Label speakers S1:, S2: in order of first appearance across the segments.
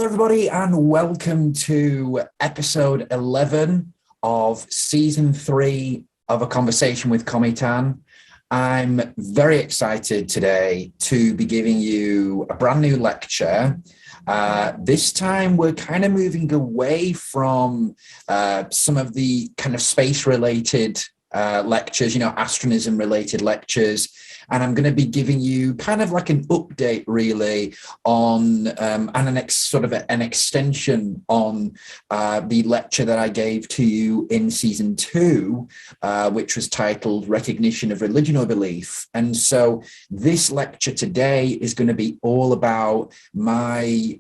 S1: Hello, everybody, and welcome to episode 11 of season 3 of A Conversation with Cometan. I'm very excited today to be giving you a brand new lecture. This time we're kind of moving away from some of the kind of space-related lectures, Astronism related lectures. And I'm going to be giving you kind of like an update really on and an extension on the lecture that I gave to you in season 2, which was titled Recognition of Religion or Belief. And so this lecture today is going to be all about my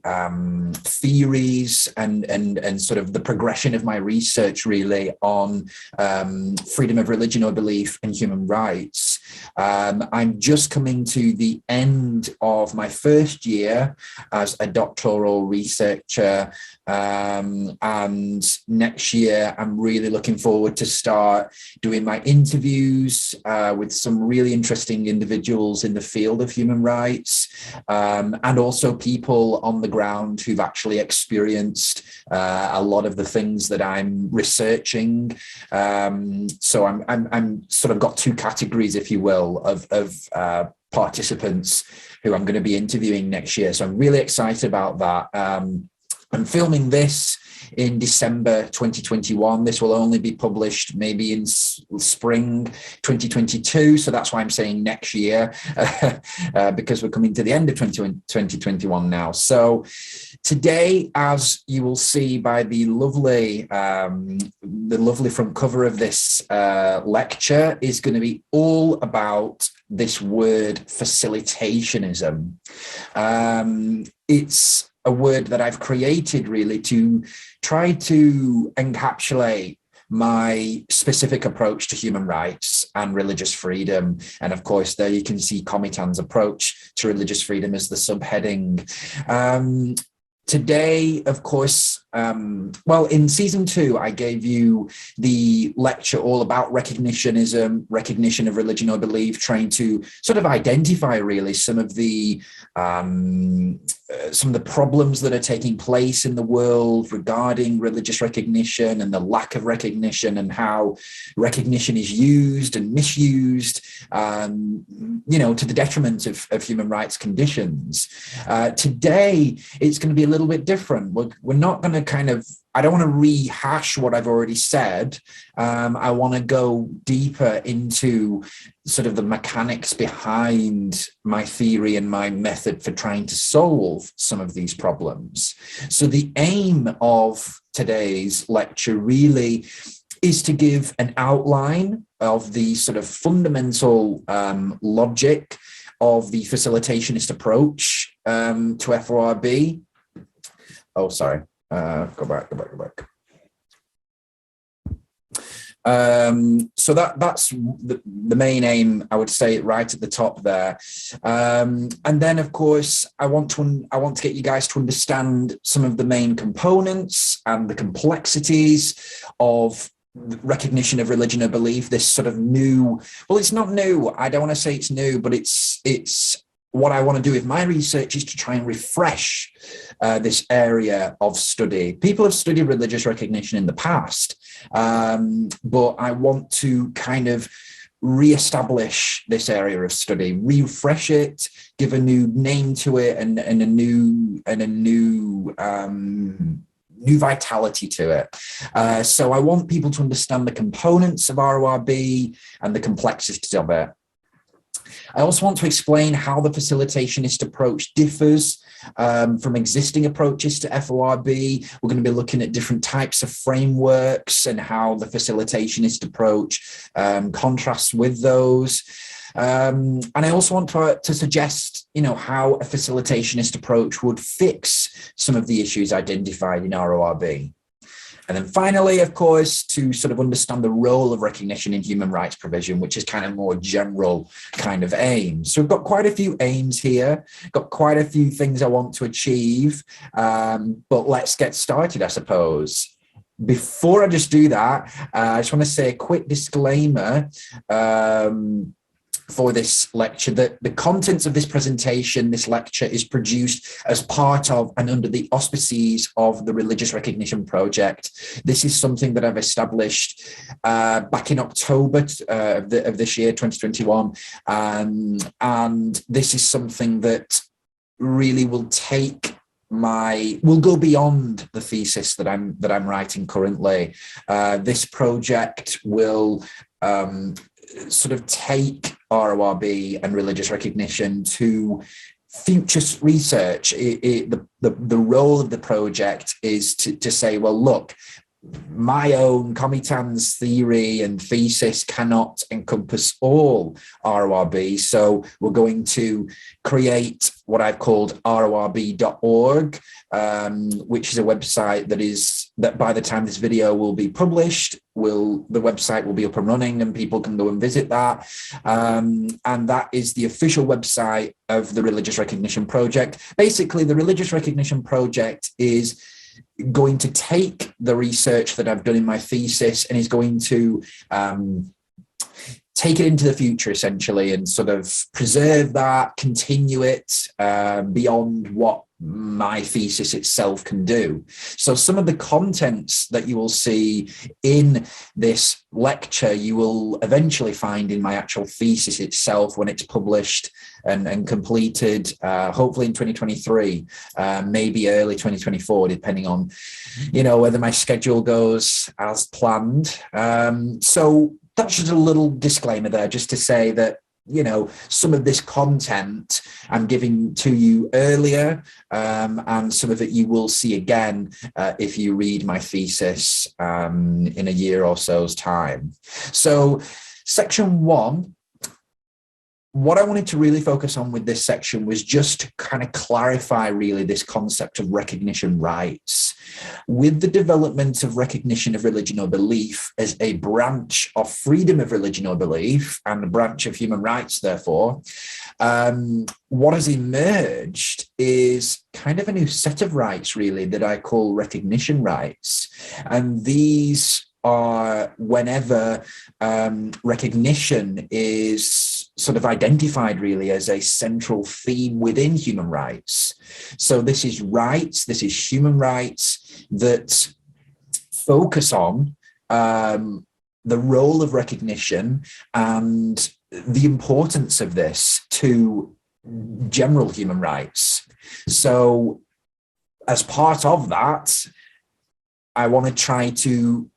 S1: theories and sort of the progression of my research really on freedom of religion or belief and human rights. I'm just coming to the end of my first year as a doctoral researcher, and next year I'm really looking forward to start doing my interviews with some really interesting individuals in the field of human rights, and also people on the ground who've actually experienced a lot of the things that I'm researching. So I'm sort of got two categories, if you will, of participants who I'm going to be interviewing next year. So I'm really excited about that. I'm filming this in December 2021. This will only be published maybe in spring 2022. So that's why I'm saying next year, because we're coming to the end of 2021 now. So today, as you will see by the lovely front cover of this lecture, is going to be all about this word facilitationism. It's a word that I've created really to try to encapsulate my specific approach to human rights and religious freedom. And of course, there you can see Cometan's approach to religious freedom as the subheading. Today, of course, in season 2, I gave you the lecture all about recognitionism, recognition of religion or belief, trying to sort of identify really some of the problems that are taking place in the world regarding religious recognition and the lack of recognition and how recognition is used and misused, to the detriment of human rights conditions. Today, it's going to be a little bit different. We're not going to I don't want to rehash what I've already said. I want to go deeper into sort of the mechanics behind my theory and my method for trying to solve some of these problems. So the aim of today's lecture really is to give an outline of the sort of fundamental logic of the facilitationist approach to FORB. Oh, sorry. Go back. So that's the main aim, I would say, right at the top there. And then, of course, I want to get you guys to understand some of the main components and the complexities of recognition of religion or belief. This sort of new, well, it's not new. I don't want to say it's new, but it's what I want to do with my research is to try and refresh this area of study. People have studied religious recognition in the past, but I want to kind of re-establish this area of study, refresh it, give a new name to it, and a new vitality to it. So I want people to understand the components of RORB and the complexities of it. I also want to explain how the facilitationist approach differs from existing approaches to FORB. We're going to be looking at different types of frameworks and how the facilitationist approach contrasts with those. And I also want to suggest, how a facilitationist approach would fix some of the issues identified in RORB. And then finally, of course, to sort of understand the role of recognition in human rights provision, which is kind of more general kind of aims. So we've got quite a few aims here, got quite a few things I want to achieve, but let's get started, I suppose. Before I just do that, I just want to say a quick disclaimer for this lecture. The contents of this presentation, this lecture, is produced as part of and under the auspices of the Religious Recognition Project. This is something that I've established back in October of this year, 2021, and this is something that really will go beyond the thesis that I'm writing currently. This project will sort of take RORB and religious recognition to future research. The role of the project is to say, well, look, my own Cometan's theory and thesis cannot encompass all RORB, so we're going to create what I've called RORB.org, which is a website that by the time this video will be published, the website will be up and running and people can go and visit that. And that is the official website of the Religious Recognition Project. Basically, the Religious Recognition Project is going to take the research that I've done in my thesis and is going to take it into the future, essentially, and sort of preserve that, continue it beyond what my thesis itself can do. So some of the contents that you will see in this lecture, you will eventually find in my actual thesis itself when it's published and completed, hopefully in 2023, maybe early 2024, depending on, whether my schedule goes as planned. So that's just a little disclaimer there, just to say that, some of this content I'm giving to you earlier, and some of it you will see again if you read my thesis in a year or so's time. So section 1, what I wanted to really focus on with this section was just to kind of clarify really this concept of recognition rights. With the development of recognition of religion or belief as a branch of freedom of religion or belief and a branch of human rights, therefore, what has emerged is kind of a new set of rights, really, that I call recognition rights. And these are whenever recognition is sort of identified really as a central theme within human rights. So this is human rights that focus on the role of recognition and the importance of this to general human rights. So as part of that, I want to try to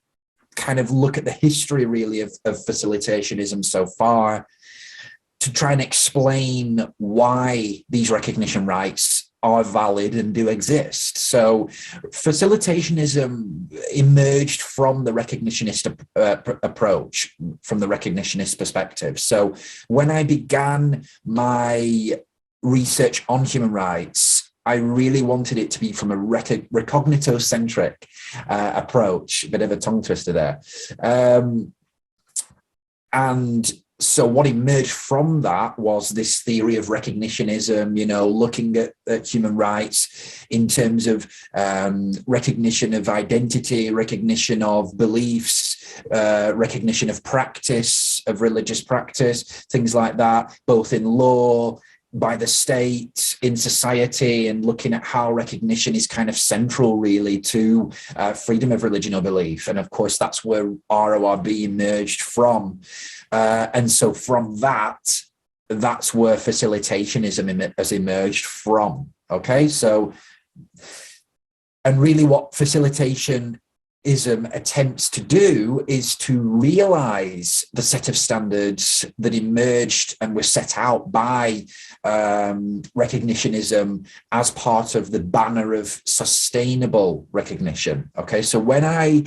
S1: kind of look at the history really of facilitationism so far, to try and explain why these recognition rights are valid and do exist. So facilitationism emerged from the recognitionist approach, from the recognitionist perspective. So when I began my research on human rights, I really wanted it to be from a recognitocentric approach, a bit of a tongue twister there. And so what emerged from that was this theory of recognitionism, looking at human rights in terms of recognition of identity, recognition of beliefs, recognition of practice, of religious practice, things like that, both in law, by the state, in society, and looking at how recognition is kind of central really to freedom of religion or belief. And of course, that's where RORB emerged from. And so from that's where facilitationism has emerged from. Okay, so, and really what facilitationism attempts to do is to realize the set of standards that emerged and were set out by recognitionism as part of the banner of sustainable recognition. Okay, so when I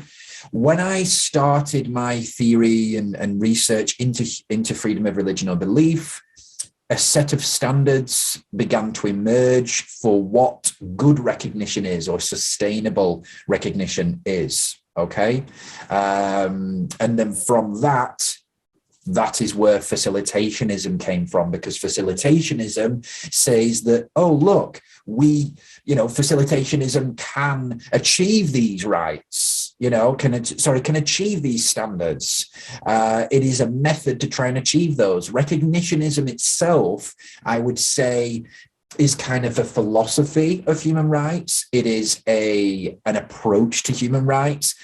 S1: started my theory and research into freedom of religion or belief, a set of standards began to emerge for what good recognition is or sustainable recognition is, okay? And then from that is where facilitationism came from, because facilitationism says that, oh, look, facilitationism can achieve these rights can achieve these standards. It is a method to try and achieve those. Recognitionism itself, I would say, is kind of a philosophy of human rights. It is an approach to human rights.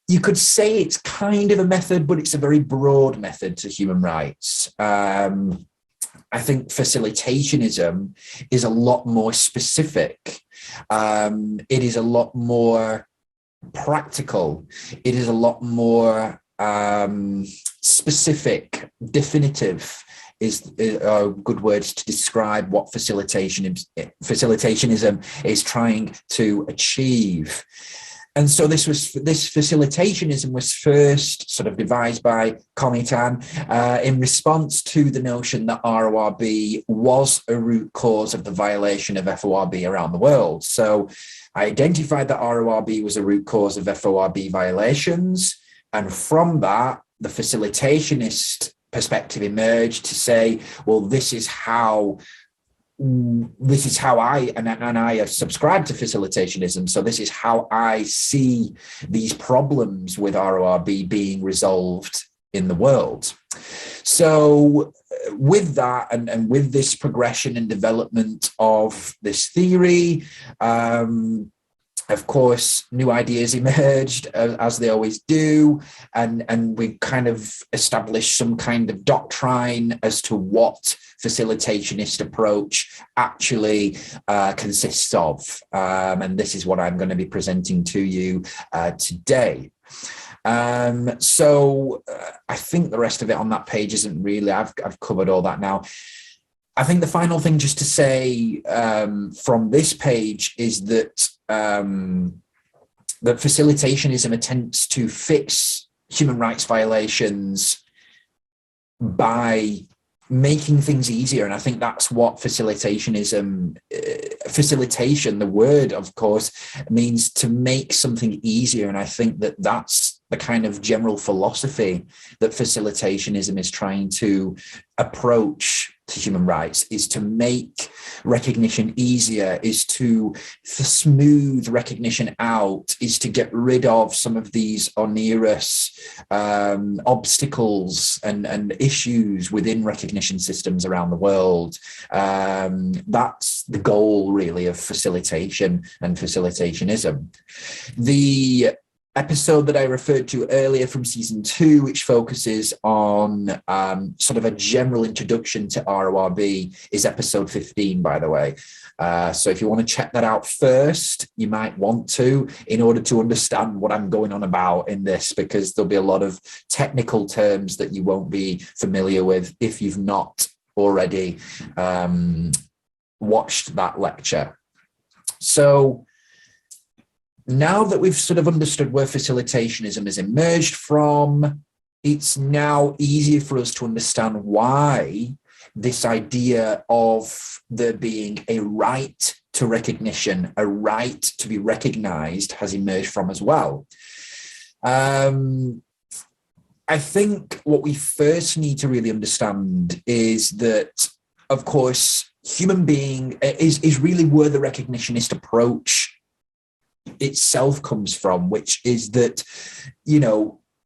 S1: You could say it's kind of a method, but it's a very broad method to human rights. I think facilitationism is a lot more specific. It is a lot more practical. It is a lot more specific, definitive are good words to describe what facilitationism is trying to achieve. And so this facilitationism was first sort of devised by Cometan in response to the notion that RORB was a root cause of the violation of FORB around the world. So I identified that RORB was a root cause of FORB violations. And from that, the facilitationist perspective emerged to say, well, this is how I subscribe to facilitationism. So this is how I see these problems with RORB being resolved in the world. So with that and with this progression and development of this theory, of course, new ideas emerged, as they always do, and we kind of established some kind of doctrine as to what facilitationist approach actually consists of. And this is what I'm going to be presenting to you today. So I think the rest of it on that page isn't really, I've covered all that now. I think the final thing just to say from this page is that that facilitationism attempts to fix human rights violations by making things easier. And I think that's what facilitationism, facilitation, the word, of course, means to make something easier. And I think that that's the kind of general philosophy that facilitationism is trying to approach to human rights, is to make recognition easier, is to smooth recognition out, is to get rid of some of these onerous obstacles and issues within recognition systems around the world. That's the goal, really, of facilitation and facilitationism. The episode that I referred to earlier from season 2, which focuses on sort of a general introduction to RORB, is episode 15, by the way. So if you want to check that out first, you might want to, in order to understand what I'm going on about in this, because there'll be a lot of technical terms that you won't be familiar with if you've not already watched that lecture. So now that we've sort of understood where facilitationism has emerged from, it's now easier for us to understand why this idea of there being a right to recognition, a right to be recognized, has emerged from as well. I think what we first need to really understand is that, of course, human being is really where the recognitionist approach itself comes from, which is that,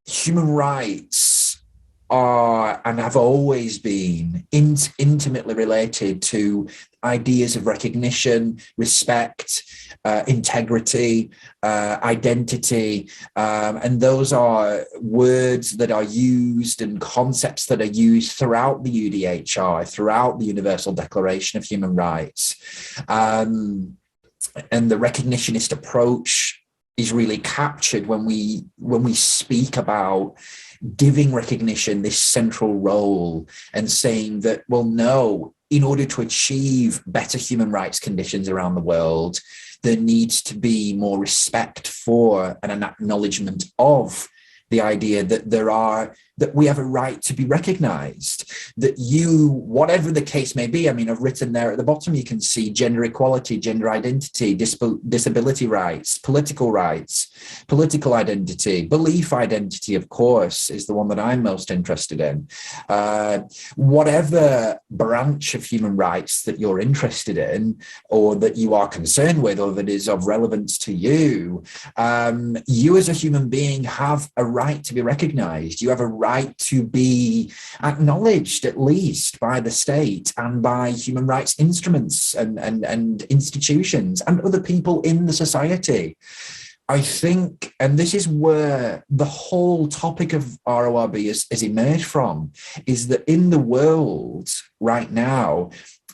S1: human rights are and have always been intimately related to ideas of recognition, respect, integrity, identity, and those are words that are used and concepts that are used throughout the UDHR, throughout the Universal Declaration of Human Rights. And the recognitionist approach is really captured when we speak about giving recognition this central role and saying that, well, no, in order to achieve better human rights conditions around the world, there needs to be more respect for and an acknowledgement of the idea that there are that we have a right to be recognized, that you, whatever the case may be, I mean, I've written there at the bottom, you can see gender equality, gender identity, disability rights, political identity, belief identity, of course, is the one that I'm most interested in. Whatever branch of human rights that you're interested in, or that you are concerned with, or that is of relevance to you, you as a human being have a right to be recognized. You have a right to be acknowledged, at least by the state and by human rights instruments and institutions and other people in the society. I think, and this is where the whole topic of RORB has emerged from, is that in the world right now,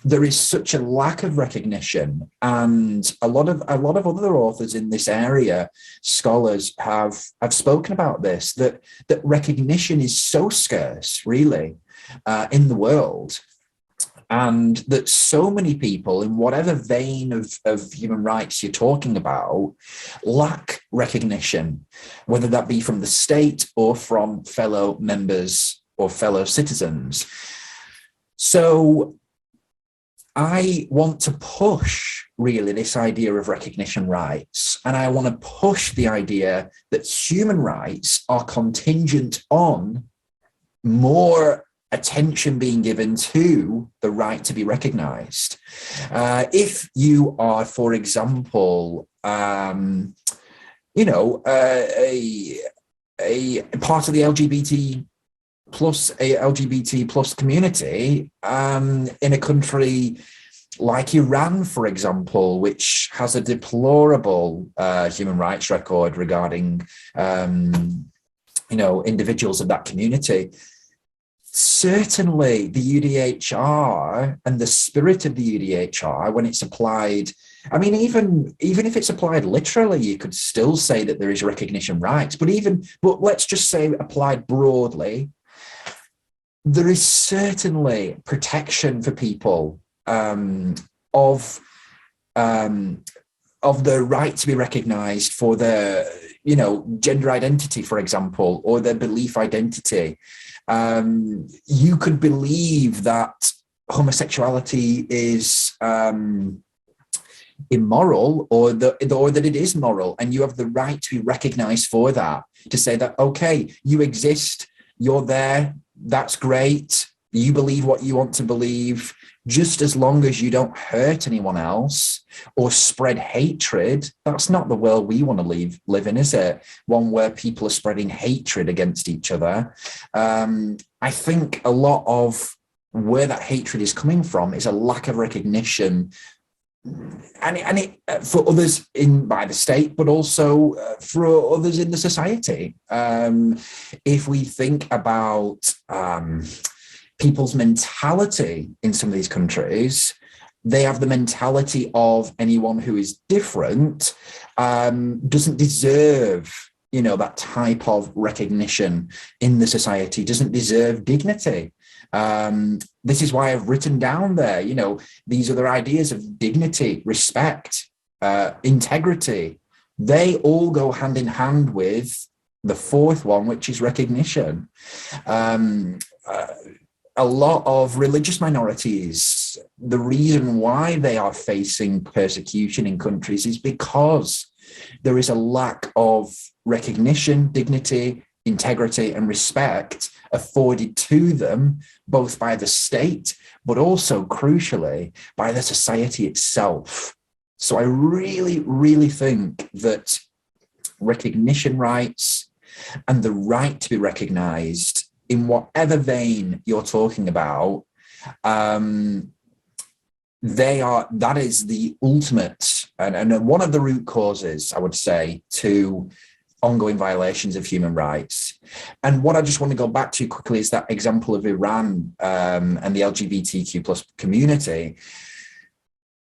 S1: there is such a lack of recognition, and a lot of other authors in this area, scholars, have spoken about this, that recognition is so scarce, really, in the world, and that so many people, in whatever vein of human rights you're talking about, lack recognition, whether that be from the state or from fellow members or fellow citizens. So I want to push, really, this idea of recognition rights, and I want to push the idea that human rights are contingent on more attention being given to the right to be recognized. If you are, for example, a part of the LGBT plus community in a country like Iran, for example, which has a deplorable human rights record regarding individuals of that community, certainly the UDHR and the spirit of the UDHR, when it's applied, I mean, even if it's applied literally, you could still say that there is recognition rights, but let's just say applied broadly, there is certainly protection for people of the right to be recognized for their, gender identity, for example, or their belief identity. You could believe that homosexuality is immoral, or that it is moral, and you have the right to be recognized for that, to say that, okay, you exist, you're there, that's great, you believe what you want to believe, just as long as you don't hurt anyone else or spread hatred. That's not the world we want to live in, is it? One where people are spreading hatred against each other. I think a lot of where that hatred is coming from is a lack of recognition, and it for others by the state, but also for others in the society. If we think about people's mentality in some of these countries, they have the mentality of anyone who is different doesn't deserve, that type of recognition in the society, doesn't deserve dignity. This is why I've written down there, these other ideas of dignity, respect, integrity. They all go hand in hand with the fourth one, which is recognition. A lot of religious minorities, the reason why they are facing persecution in countries is because there is a lack of recognition, dignity, integrity, and respect afforded to them, both by the state, but also, crucially, by the society itself. So I really, really think that recognition rights and the right to be recognized in whatever vein you're talking about, that is the ultimate and one of the root causes, I would say, to ongoing violations of human rights. And what I just want to go back to quickly is that example of Iran and the LGBTQ plus community.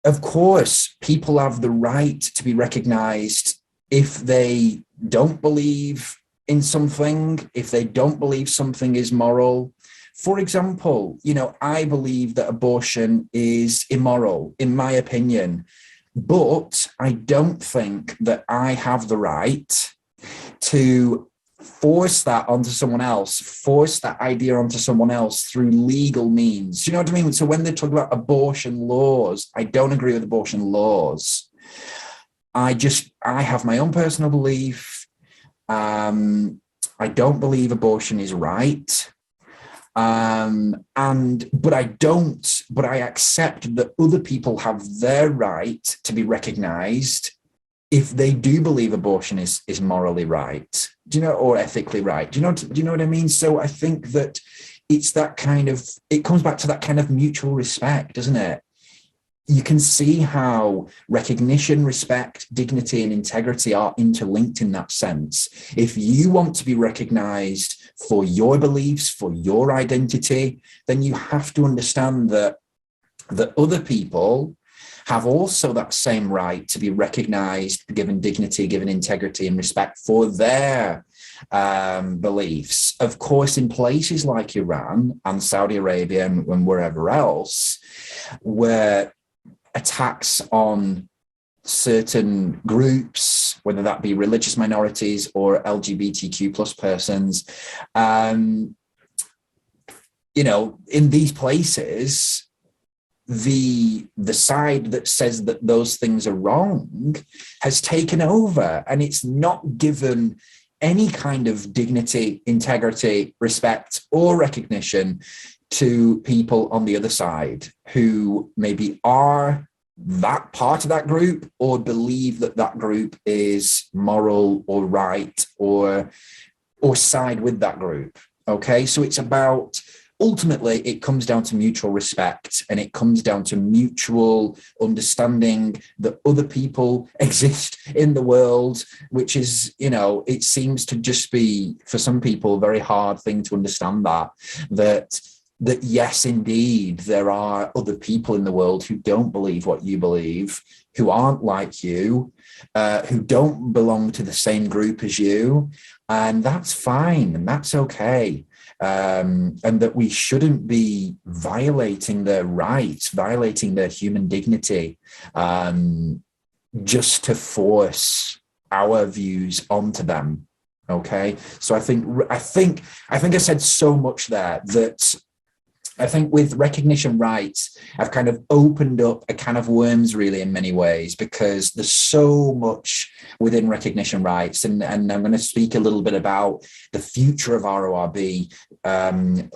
S1: Of course, people have the right to be recognized if they don't believe in something, if they don't believe something is moral. For example, I believe that abortion is immoral, in my opinion, but I don't think that I have the right to force that onto someone else, force that idea onto someone else through legal means. Do you know what I mean? So when they talk about abortion laws, I don't agree with abortion laws. I have my own personal belief. I don't believe abortion is right. But I accept that other people have their right to be recognized if they do believe abortion is morally right, or ethically right. Do you know what I mean? So I think that it's that kind of, it comes back to that kind of mutual respect, doesn't it? You can see how recognition, respect, dignity, and integrity are interlinked in that sense. If you want to be recognized for your beliefs, for your identity, then you have to understand that other people have also that same right to be recognized, given dignity, given integrity and respect for their beliefs. Of course, in places like Iran and Saudi Arabia and wherever else, where attacks on certain groups, whether that be religious minorities or LGBTQ plus persons, in these places, the side that says that those things are wrong has taken over, and it's not given any kind of dignity, integrity, respect, or recognition to people on the other side who maybe are that part of that group or believe that group is moral or right or side with that group. Okay, so it's about, ultimately, it comes down to mutual respect, and it comes down to mutual understanding that other people exist in the world, which is, it seems to just be, for some people, a very hard thing to understand that yes, indeed, there are other people in the world who don't believe what you believe, who aren't like you, who don't belong to the same group as you, and that's fine, and that's okay. And that we shouldn't be violating their rights, violating their human dignity, just to force our views onto them. Okay, so I think I said so much there that I think with recognition rights, I've kind of opened up a can of worms, really, in many ways, because there's so much within recognition rights. And I'm going to speak a little bit about the future of RORB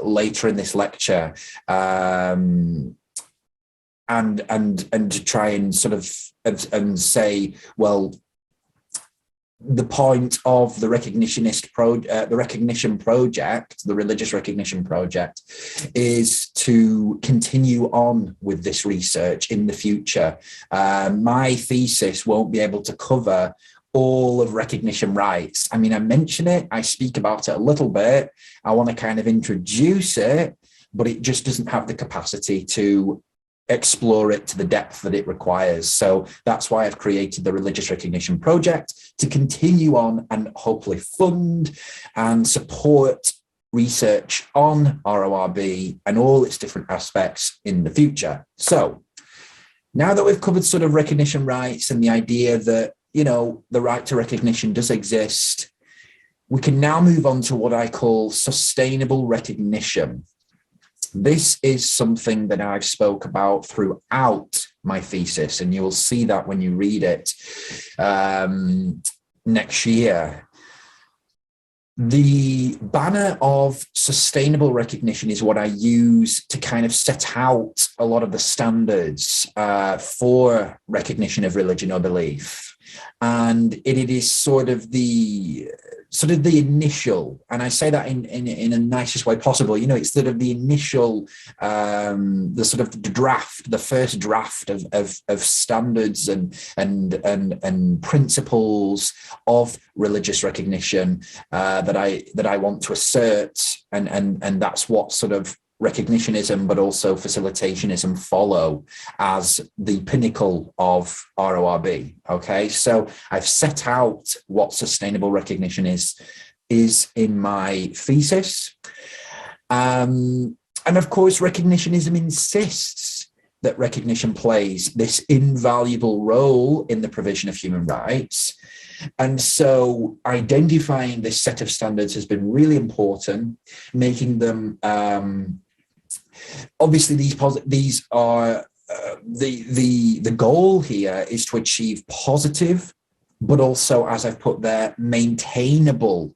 S1: later in this lecture, and to try and sort of and say, well, the point of the recognitionist the recognition project, the religious recognition project, is to continue on with this research in the future. My thesis won't be able to cover all of recognition rights. I mean, I mention it, I speak about it a little bit, I want to kind of introduce it, but it just doesn't have the capacity to explore it to the depth that it requires. So that's why I've created the Religious Recognition Project, to continue on and hopefully fund and support research on RORB and all its different aspects in the future. So now that we've covered sort of recognition rights and the idea that, the right to recognition does exist, we can now move on to what I call sustainable recognition. This is something that I've spoke about throughout my thesis, and you'll see that when you read it next year. The banner of sustainable recognition is what I use to kind of set out a lot of the standards for recognition of religion or belief. And it is sort of the initial, and I say that in the nicest way possible, it's sort of the initial, the first draft of standards and principles of religious recognition that I want to assert, and that's what sort of recognitionism, but also facilitationism follow as the pinnacle of RORB. Okay, so I've set out what sustainable recognition is in my thesis. And of course, recognitionism insists that recognition plays this invaluable role in the provision of human rights. And so identifying this set of standards has been really important, making them, obviously these are, the goal here is to achieve positive, but also, as I've put there, maintainable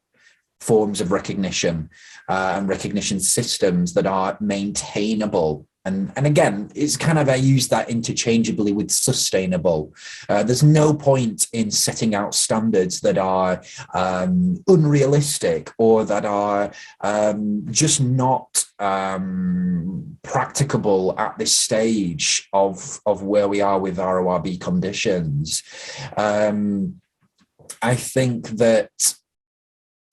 S1: forms of recognition and recognition systems that are maintainable. And again, it's kind of, I use that interchangeably with sustainable. There's no point in setting out standards that are unrealistic or that are just not practicable at this stage of where we are with RORB conditions. I think that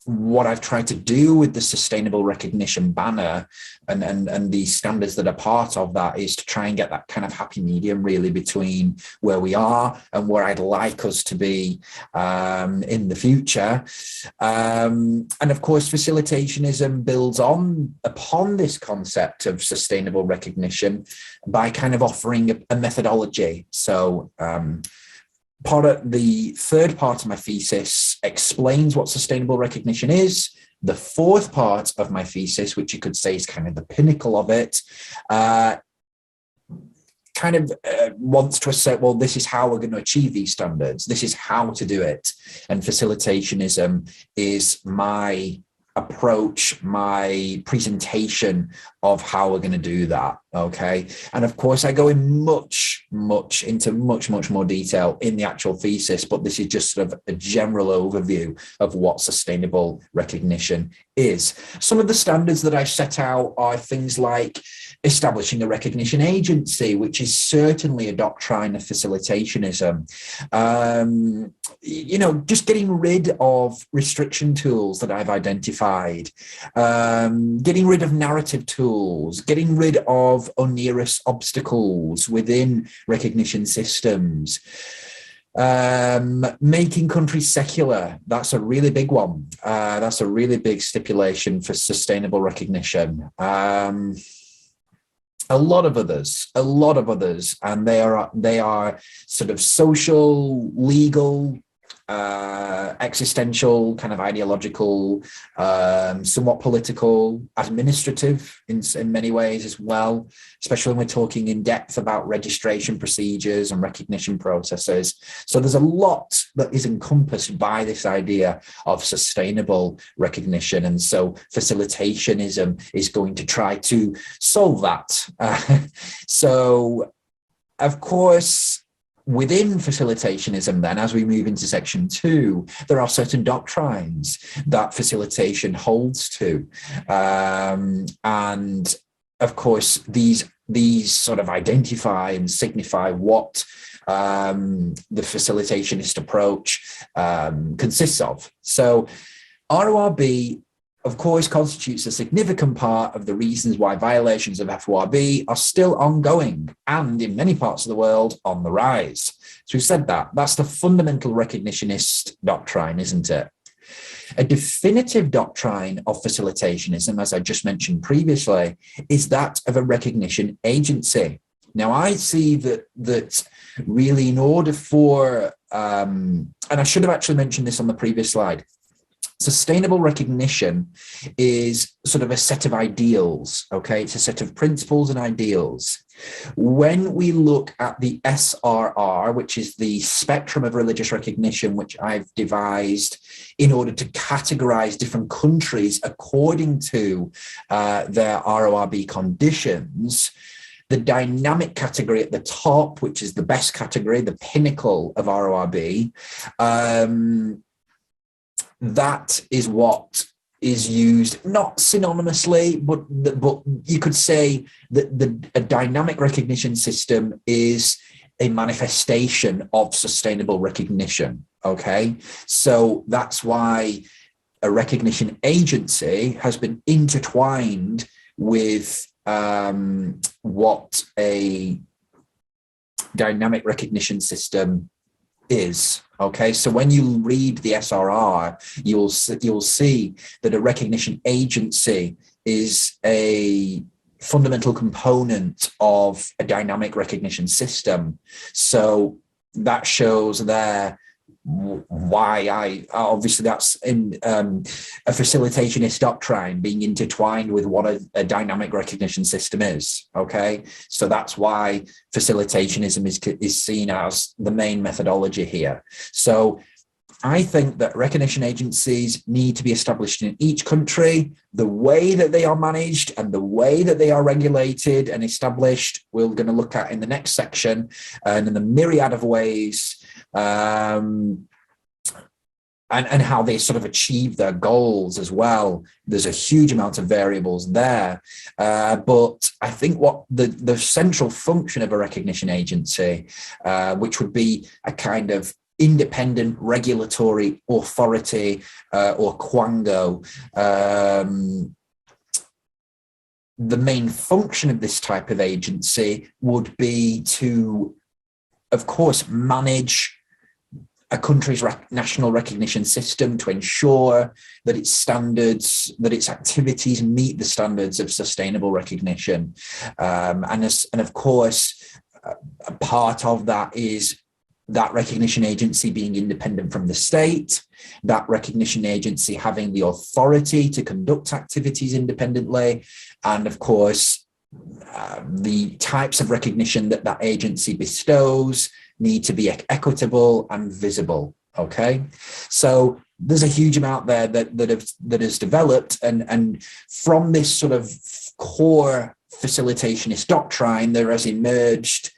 S1: what I've tried to do with the sustainable recognition banner and the standards that are part of that is to try and get that kind of happy medium really between where we are and where I'd like us to be in the future. And of course, facilitationism builds upon this concept of sustainable recognition by kind of offering a methodology. So the third part of my thesis explains what sustainable recognition is. The fourth part of my thesis, which you could say is kind of the pinnacle of it, wants to assert, well, this is how we're going to achieve these standards. This is how to do it. And facilitationism is my approach, my presentation of how we're going to do that. Okay. And of course, I go in much more detail in the actual thesis, but this is just sort of a general overview of what sustainable recognition is. Some of the standards that I set out are things like establishing a recognition agency, which is certainly a doctrine of facilitationism. Just getting rid of restriction tools that I've identified, getting rid of narrative tools, getting rid of onerous obstacles within recognition systems, making countries secular. That's a really big one. That's a really big stipulation for sustainable recognition. A lot of others, and they are sort of social, legal, existential, kind of ideological, somewhat political, administrative in many ways as well, especially when we're talking in depth about registration procedures and recognition processes. So there's a lot that is encompassed by this idea of sustainable recognition. And so facilitationism is going to try to solve that. So, of course, within facilitationism, then, as we move into section 2, there are certain doctrines that facilitation holds to. And of course, these sort of identify and signify what the facilitationist approach consists of. So RORB, of course, constitutes a significant part of the reasons why violations of FORB are still ongoing and in many parts of the world on the rise. So we've said that. That's the fundamental recognitionist doctrine, isn't it? A definitive doctrine of facilitationism, as I just mentioned previously, is that of a recognition agency. Now, I see that really in order for, and I should have actually mentioned this on the previous slide, sustainable recognition is sort of a set of ideals, okay? It's a set of principles and ideals. When we look at the SRR, which is the spectrum of religious recognition, which I've devised in order to categorize different countries according to their RORB conditions, the dynamic category at the top, which is the best category, the pinnacle of RORB, that is what is used, not synonymously, but you could say that a dynamic recognition system is a manifestation of sustainable recognition, okay? So that's why a recognition agency has been intertwined with what a dynamic recognition system is. Okay, so when you read the SRR, you'll see that a recognition agency is a fundamental component of a dynamic recognition system. So that shows there why I obviously that's in a facilitationist doctrine being intertwined with what a dynamic recognition system is. Okay, so that's why facilitationism is seen as the main methodology here. So I think that recognition agencies need to be established in each country. The way that they are managed and the way that they are regulated and established, we're going to look at in the next section, and in the myriad of ways, and how they sort of achieve their goals as well. There's a huge amount of variables there. But I think what the central function of a recognition agency, which would be a kind of independent regulatory authority or quango, the main function of this type of agency would be to, of course, manage a country's national recognition system to ensure that its standards, that its activities meet the standards of sustainable recognition. And of course, a part of that is that recognition agency being independent from the state, that recognition agency having the authority to conduct activities independently, and of course, the types of recognition that that agency bestows need to be equitable and visible. Okay, so there's a huge amount there that has developed, and from this sort of core facilitationist doctrine, there has emerged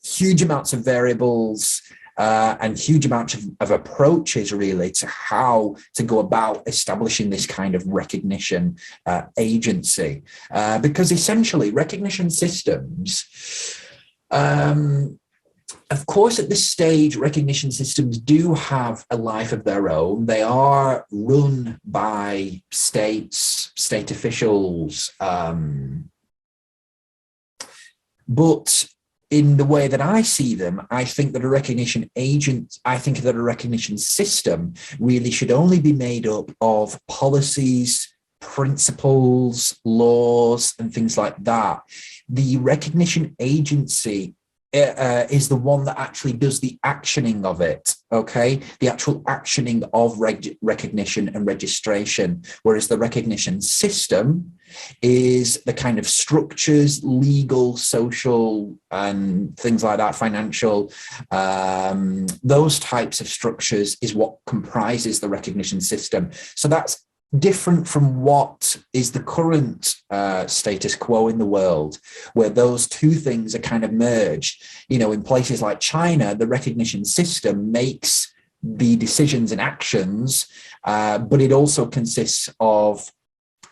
S1: huge amounts of variables and huge amounts of approaches really to how to go about establishing this kind of recognition agency. Because essentially recognition systems, of course, at this stage, recognition systems do have a life of their own. They are run by states, state officials, but in the way that I see them, I think that a recognition system really should only be made up of policies, principles, laws, and things like that. The recognition agency is the one that actually does the actioning of it, okay? The actual actioning of recognition and registration, whereas the recognition system is the kind of structures, legal, social, and things like that, financial, those types of structures is what comprises the recognition system. So that's different from what is the current status quo in the world, where those two things are kind of merged. You know, in places like China, the recognition system makes the decisions and actions, but it also consists of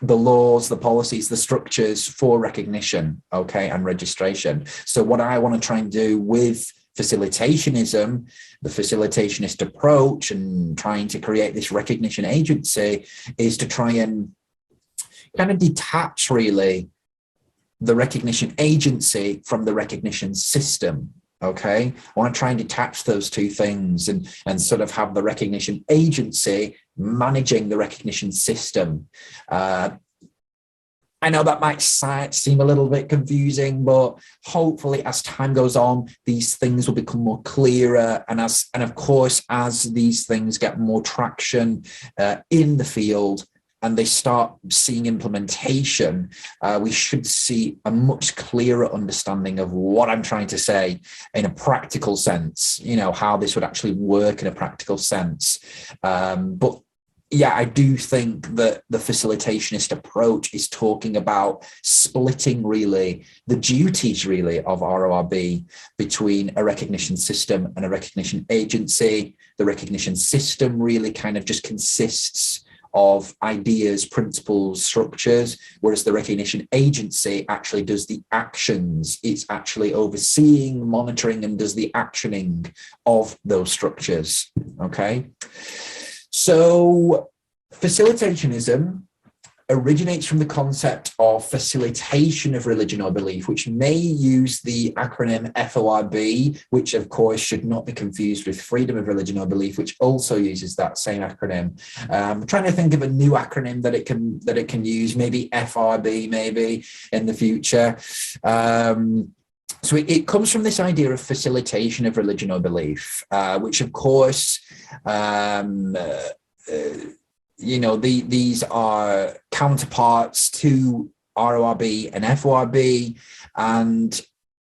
S1: the laws, the policies, the structures for recognition, okay, and registration. So what I want to try and do with facilitationism, the facilitationist approach, and trying to create this recognition agency is to try and kind of detach really the recognition agency from the recognition system. Okay, I want to try and detach those two things and sort of have the recognition agency managing the recognition system. I know that might seem a little bit confusing, but hopefully as time goes on, these things will become more clearer. And of course, as these things get more traction in the field and they start seeing implementation, we should see a much clearer understanding of what I'm trying to say in a practical sense, you know, how this would actually work in a practical sense. But yeah, I do think that the facilitationist approach is talking about splitting really the duties really of RORB between a recognition system and a recognition agency. The recognition system really kind of just consists of ideas, principles, structures, whereas the recognition agency actually does the actions. It's actually overseeing, monitoring, and does the actioning of those structures, okay? So facilitationism originates from the concept of facilitation of religion or belief, which may use the acronym FORB, which of course should not be confused with freedom of religion or belief, which also uses that same acronym. I'm trying to think of a new acronym that it can use, maybe FRB maybe in the future. So it comes from this idea of facilitation of religion or belief, which of course, these are counterparts to RORB and FORB, and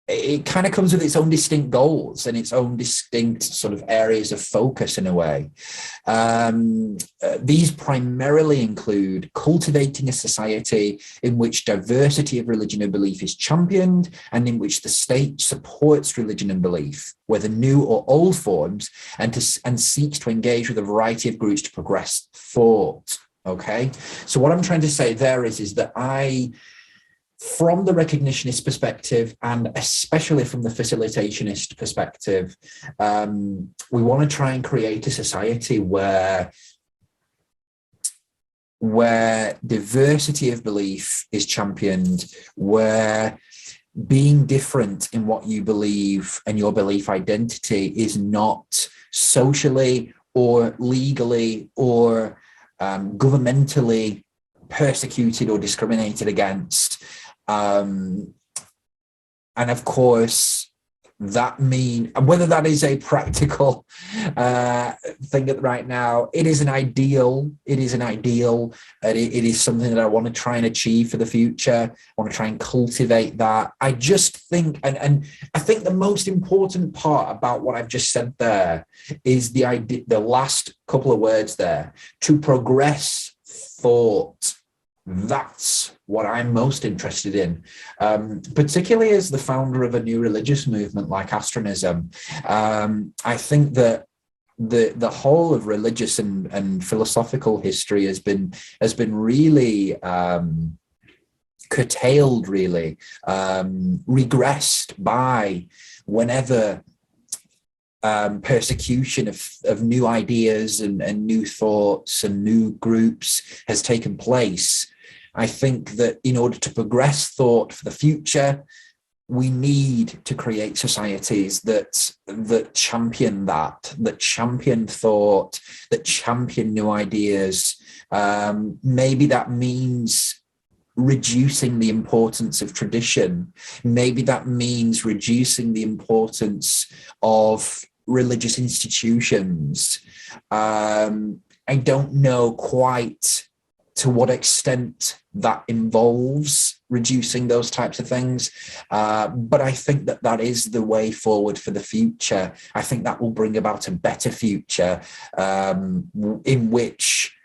S1: it kind of comes with its own distinct goals and its own distinct sort of areas of focus in a way. These primarily include cultivating a society in which diversity of religion and belief is championed and in which the state supports religion and belief, whether new or old forms, and seeks to engage with a variety of groups to progress thought. Okay, so what I'm trying to say there is that from the recognitionist perspective, and especially from the facilitationist perspective, we want to try and create a society where diversity of belief is championed, where being different in what you believe and your belief identity is not socially or legally or governmentally persecuted or discriminated against. And of course, that means whether that is a practical thing right now, it is an ideal. It is an ideal. It is something that I want to try and achieve for the future. I want to try and cultivate that. I just think, and I think the most important part about what I've just said there is the idea, the last couple of words there, to progress thought. That's what I'm most interested in, particularly as the founder of a new religious movement like Astronism. I think that the whole of religious and philosophical history has been really curtailed, really regressed by whenever persecution of new ideas and new thoughts and new groups has taken place. I think that in order to progress thought for the future, we need to create societies that champion that champion thought, that champion new ideas. Maybe that means reducing the importance of tradition. Maybe that means reducing the importance of religious institutions. I don't know quite to what extent that involves reducing those types of things. But I think that is the way forward for the future. I think that will bring about a better future in which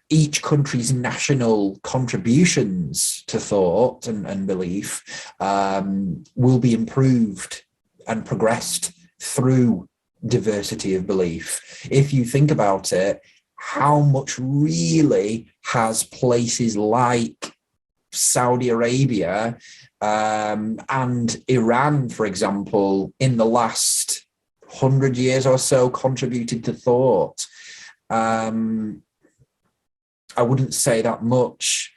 S1: each country's national contributions to thought and belief will be improved and progressed through diversity of belief. If you think about it, how much really has places like Saudi Arabia and Iran, for example, in the last 100 years or so contributed to thought? I wouldn't say that much.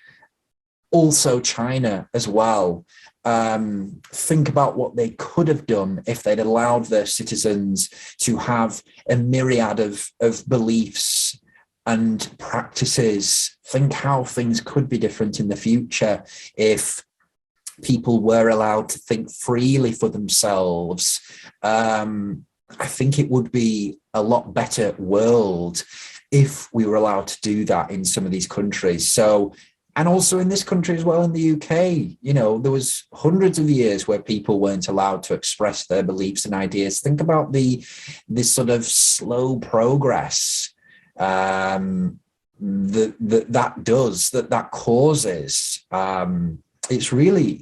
S1: Also China as well. Think about what they could have done if they'd allowed their citizens to have a myriad of beliefs and practices. Think how things could be different in the future if people were allowed to think freely for themselves. I think it would be a lot better world if we were allowed to do that in some of these countries. So, and also in this country as well, in the UK, you know, there was hundreds of years where people weren't allowed to express their beliefs and ideas. Think about this sort of slow progress that causes. It's really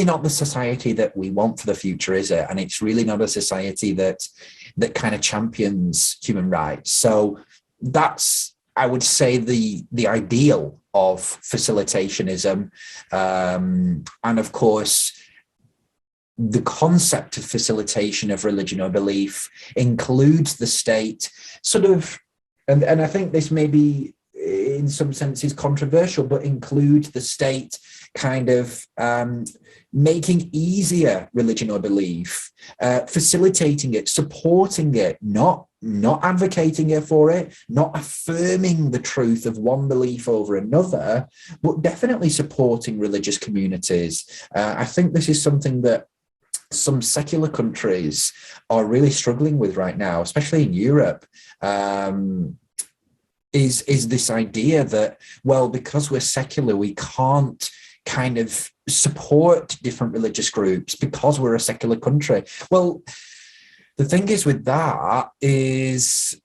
S1: not the society that we want for the future, is it? And it's really not a society that kind of champions human rights. So that's, I would say, the ideal of facilitationism. And of course, the concept of facilitation of religion or belief includes the state sort of, and I think this may be in some senses controversial, but include the state kind of making easier religion or belief, facilitating it, supporting it, not advocating for it, not affirming the truth of one belief over another, but definitely supporting religious communities. I think this is something that some secular countries are really struggling with right now, especially in Europe. Is this idea that, well, because we're secular, we can't kind of support different religious groups because we're a secular country. Well, the thing is with that is,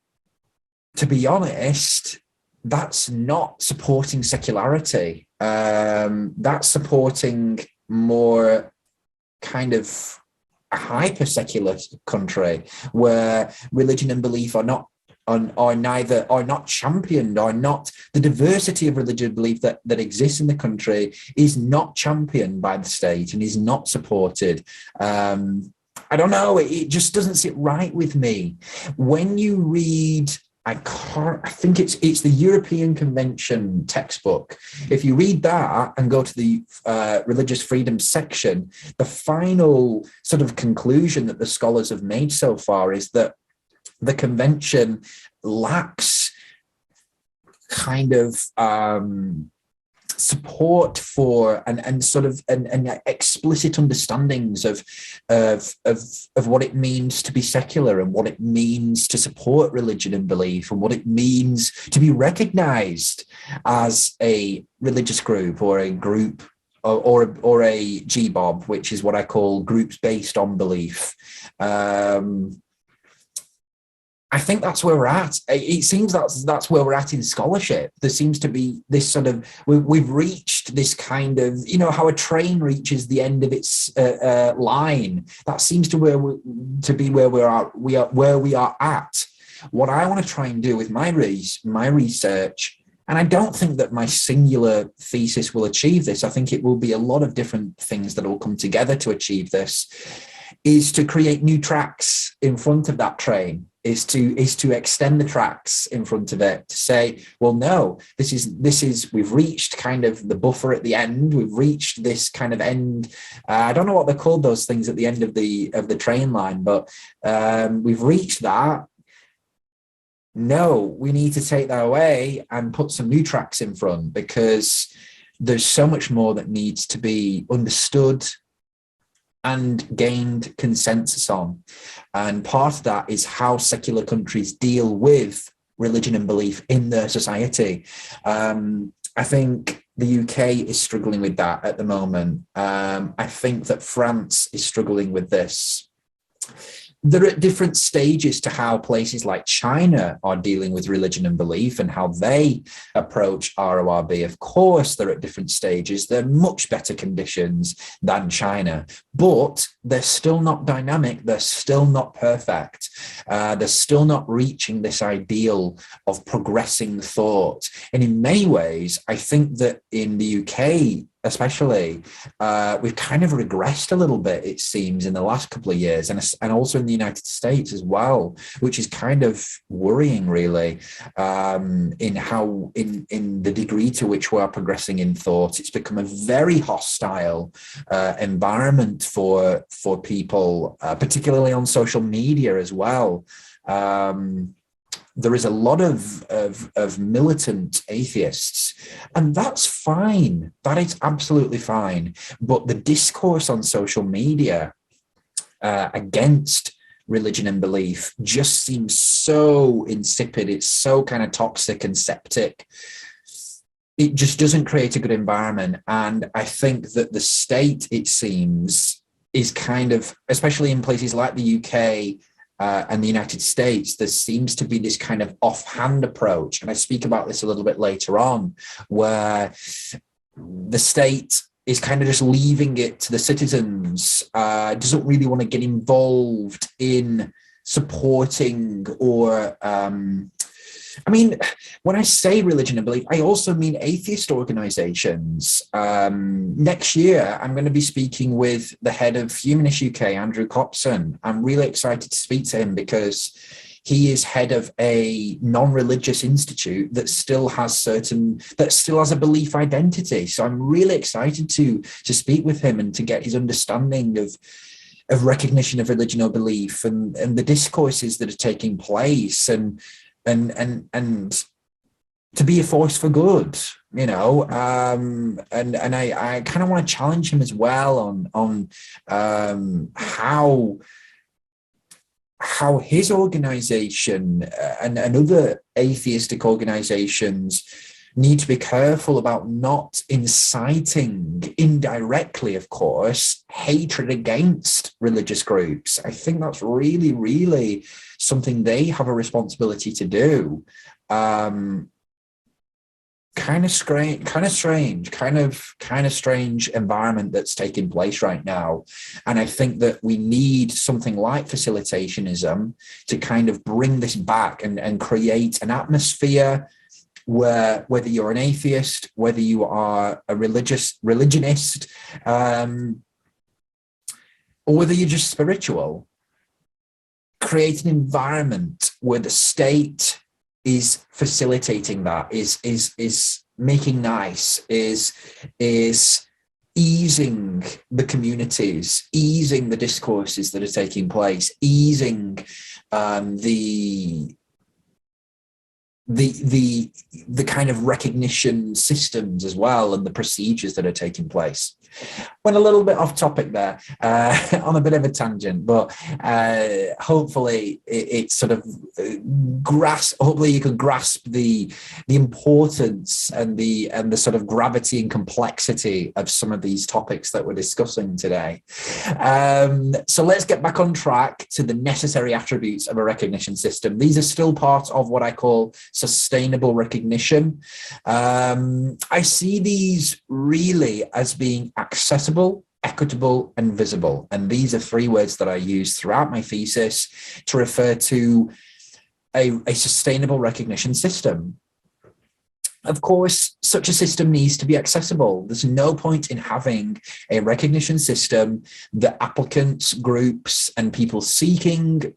S1: to be honest, that's not supporting secularity. That's supporting more kind of a hyper-secular country where religion and belief are not championed, or not, the diversity of religious belief that exists in the country is not championed by the state and is not supported. I don't know, it just doesn't sit right with me. When you read, I think it's the European Convention textbook. If you read that and go to the religious freedom section, the final sort of conclusion that the scholars have made so far is that the convention lacks kind of support for and sort of an explicit understandings of what it means to be secular, and what it means to support religion and belief, and what it means to be recognized as a religious group or a group or a GBOB, which is what I call groups based on belief. I think that's where we're at. It seems that's where we're at in scholarship. There seems to be this sort of, we've reached this kind of, how a train reaches the end of its line. That seems to be where we are at. What I want to try and do with my research, and I don't think that my singular thesis will achieve this. I think it will be a lot of different things that will come together to achieve this, is to create new tracks in front of that train, is to extend the tracks in front of it, to say, well, no, this is we've reached kind of the buffer at the end. We've reached this kind of end. I don't know what they're called, those things at the end of the train line, but we've reached that. No, we need to take that away and put some new tracks in front, because there's so much more that needs to be understood and gained consensus on. And part of that is how secular countries deal with religion and belief in their society. I think the UK is struggling with that at the moment. I think that France is struggling with this. There are different stages to how places like China are dealing with religion and belief and how they approach RORB. Of course, they're at different stages. They're much better conditions than China, but they're still not dynamic. They're still not perfect. They're still not reaching this ideal of progressing thought. And in many ways, I think that in the UK, especially, we've kind of regressed a little bit, it seems, in the last couple of years, and also in the United States as well, which is kind of worrying, really, in the degree to which we are progressing in thought. It's become a very hostile environment for people, particularly on social media as well. There is a lot of militant atheists, and that's fine. That is absolutely fine. But the discourse on social media against religion and belief just seems so insipid. It's so kind of toxic and septic. It just doesn't create a good environment. And I think that the state, it seems, is kind of, especially in places like the UK, and the United States, there seems to be this kind of offhand approach. And I speak about this a little bit later on, where the state is kind of just leaving it to the citizens, doesn't really want to get involved in supporting or when I say religion and belief, I also mean atheist organizations. Next year, I'm going to be speaking with the head of Humanist UK, Andrew Copson. I'm really excited to speak to him because he is head of a non-religious institute that still has a belief identity. So I'm really excited to speak with him and to get his understanding of recognition of religion or belief and the discourses that are taking place and to be a force for good, and I kind of want to challenge him as well on how his organization and other atheistic organizations need to be careful about not inciting, indirectly, of course, hatred against religious groups. I think that's really, really something they have a responsibility to do. Kind of strange environment that's taking place right now. And I think that we need something like facilitationism to kind of bring this back and create an atmosphere where, whether you're an atheist, whether you are a religionist, or whether you're just spiritual, create an environment where the state is facilitating that, is making nice, is easing the communities, easing the discourses that are taking place, easing the kind of recognition systems as well, and the procedures that are taking place. Went a little bit off topic there, on a bit of a tangent, but hopefully it sort of hopefully you can grasp the importance and the sort of gravity and complexity of some of these topics that we're discussing today. So let's get back on track to the necessary attributes of a recognition system. These are still part of what I call sustainable recognition. I see these really as being accessible, equitable, and visible. And these are three words that I use throughout my thesis to refer to a sustainable recognition system. Of course, such a system needs to be accessible. There's no point in having a recognition system that applicants, groups, and people seeking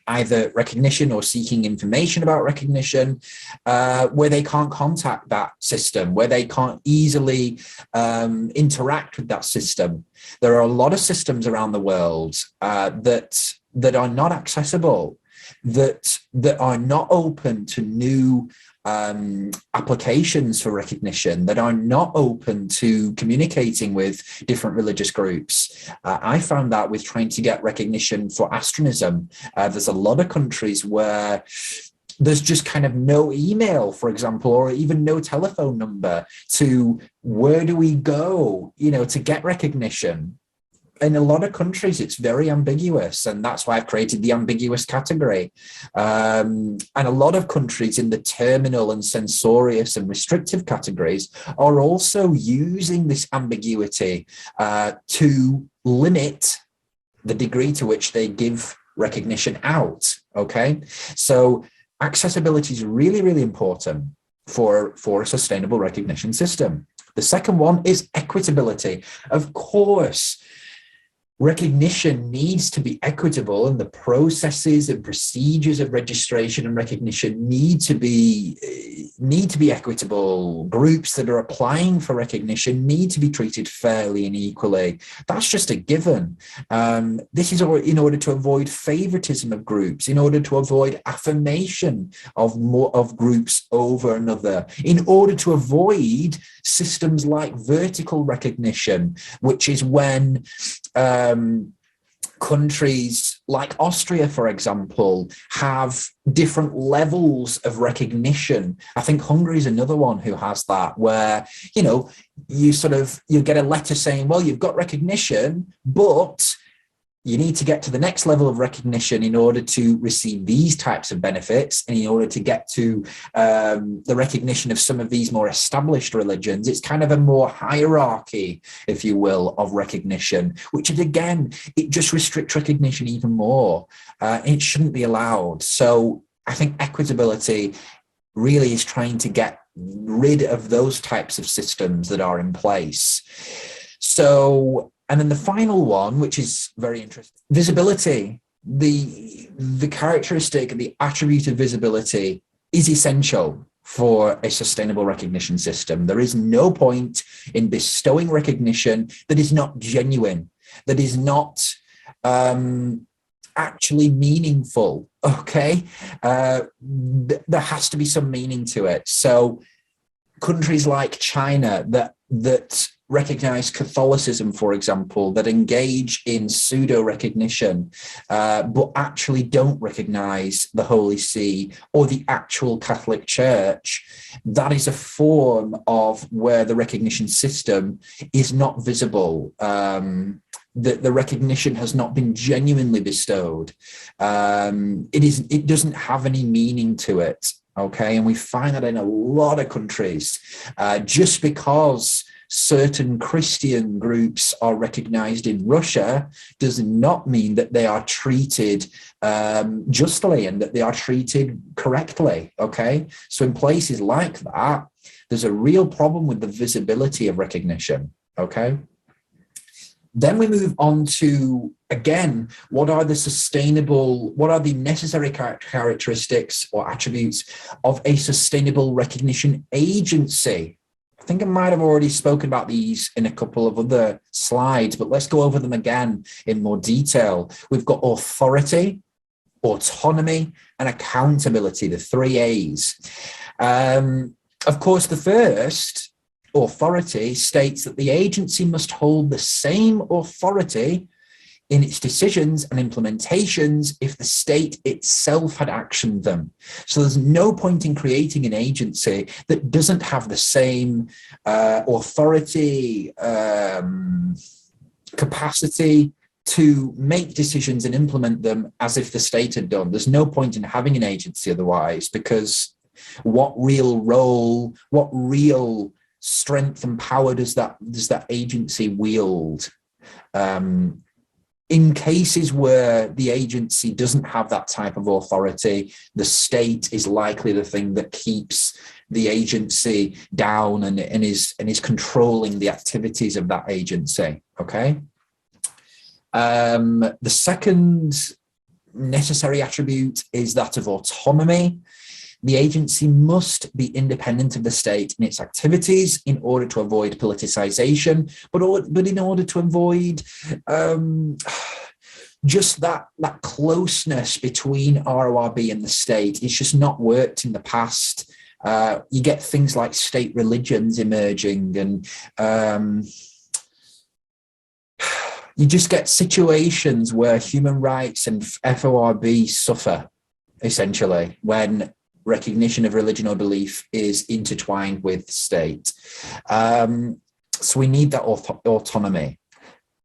S1: either recognition or seeking information about recognition, where they can't contact that system, where they can't easily interact with that system. There are a lot of systems around the world that are not accessible, that are not open to new applications for recognition, that are not open to communicating with different religious groups. I found that with trying to get recognition for Astronism. There's a lot of countries where there's just kind of no email, for example, or even no telephone number to where do we go, to get recognition. In a lot of countries, it's very ambiguous, and that's why I've created the ambiguous category. And a lot of countries in the terminal and censorious and restrictive categories are also using this ambiguity to limit the degree to which they give recognition out. Okay, so accessibility is really, really important for a sustainable recognition system. The second one is equitability. Of course, recognition needs to be equitable, and the processes and procedures of registration and recognition need to be equitable. Groups that are applying for recognition need to be treated fairly and equally. That's just a given. This is in order to avoid favoritism of groups, in order to avoid affirmation of groups over another, in order to avoid systems like vertical recognition, which is when countries like Austria, for example, have different levels of recognition. I think Hungary is another one who has that, where, you get a letter saying, well, you've got recognition, but you need to get to the next level of recognition in order to receive these types of benefits, and in order to get to the recognition of some of these more established religions. It's kind of a more hierarchy, if you will, of recognition, which is, again, it just restricts recognition even more. It shouldn't be allowed. So I think equitability really is trying to get rid of those types of systems that are in place. So, and then the final one, which is very interesting, visibility. the characteristic, the attribute of visibility is essential for a sustainable recognition system. There is no point in bestowing recognition that is not genuine, that is not actually meaningful. Okay, there has to be some meaning to it. So countries like China that recognize Catholicism, for example, that engage in pseudo-recognition, but actually don't recognize the Holy See or the actual Catholic Church, that is a form of where the recognition system is not visible. The recognition has not been genuinely bestowed. It doesn't have any meaning to it. Okay, and we find that in a lot of countries, just because certain Christian groups are recognized in Russia does not mean that they are treated justly and that they are treated correctly. Okay, so in places like that, there's a real problem with the visibility of recognition. Okay. Then we move on to, again, what are the necessary characteristics or attributes of a sustainable recognition agency? I think I might have already spoken about these in a couple of other slides, but let's go over them again in more detail. We've got authority, autonomy, and accountability, the 3 A's. Of course, the first, authority, states that the agency must hold the same authority in its decisions and implementations if the state itself had actioned them. So there's no point in creating an agency that doesn't have the same authority, capacity to make decisions and implement them as if the state had done. There's no point in having an agency otherwise, because what real strength and power does that agency wield? In cases where the agency doesn't have that type of authority, the state is likely the thing that keeps the agency down and is controlling the activities of that agency. Okay. The second necessary attribute is that of autonomy. The agency must be independent of the state in its activities in order to avoid politicization, but in order to avoid just that closeness between RORB and the state. It's just not worked in the past. You get things like state religions emerging, and you just get situations where human rights and FORB suffer, essentially, when recognition of religion or belief is intertwined with state. So we need that autonomy.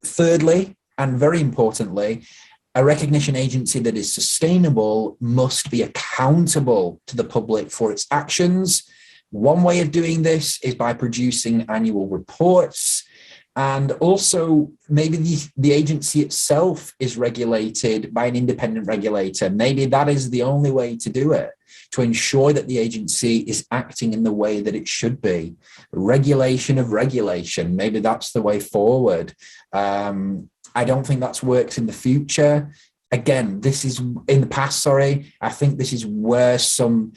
S1: Thirdly, and very importantly, a recognition agency that is sustainable must be accountable to the public for its actions. One way of doing this is by producing annual reports. And also, maybe the agency itself is regulated by an independent regulator. Maybe that is the only way to do it, to ensure that the agency is acting in the way that it should be. Regulation of regulation, maybe that's the way forward. I don't think that's worked in the future. Again, this is in the past, sorry. I think this is where some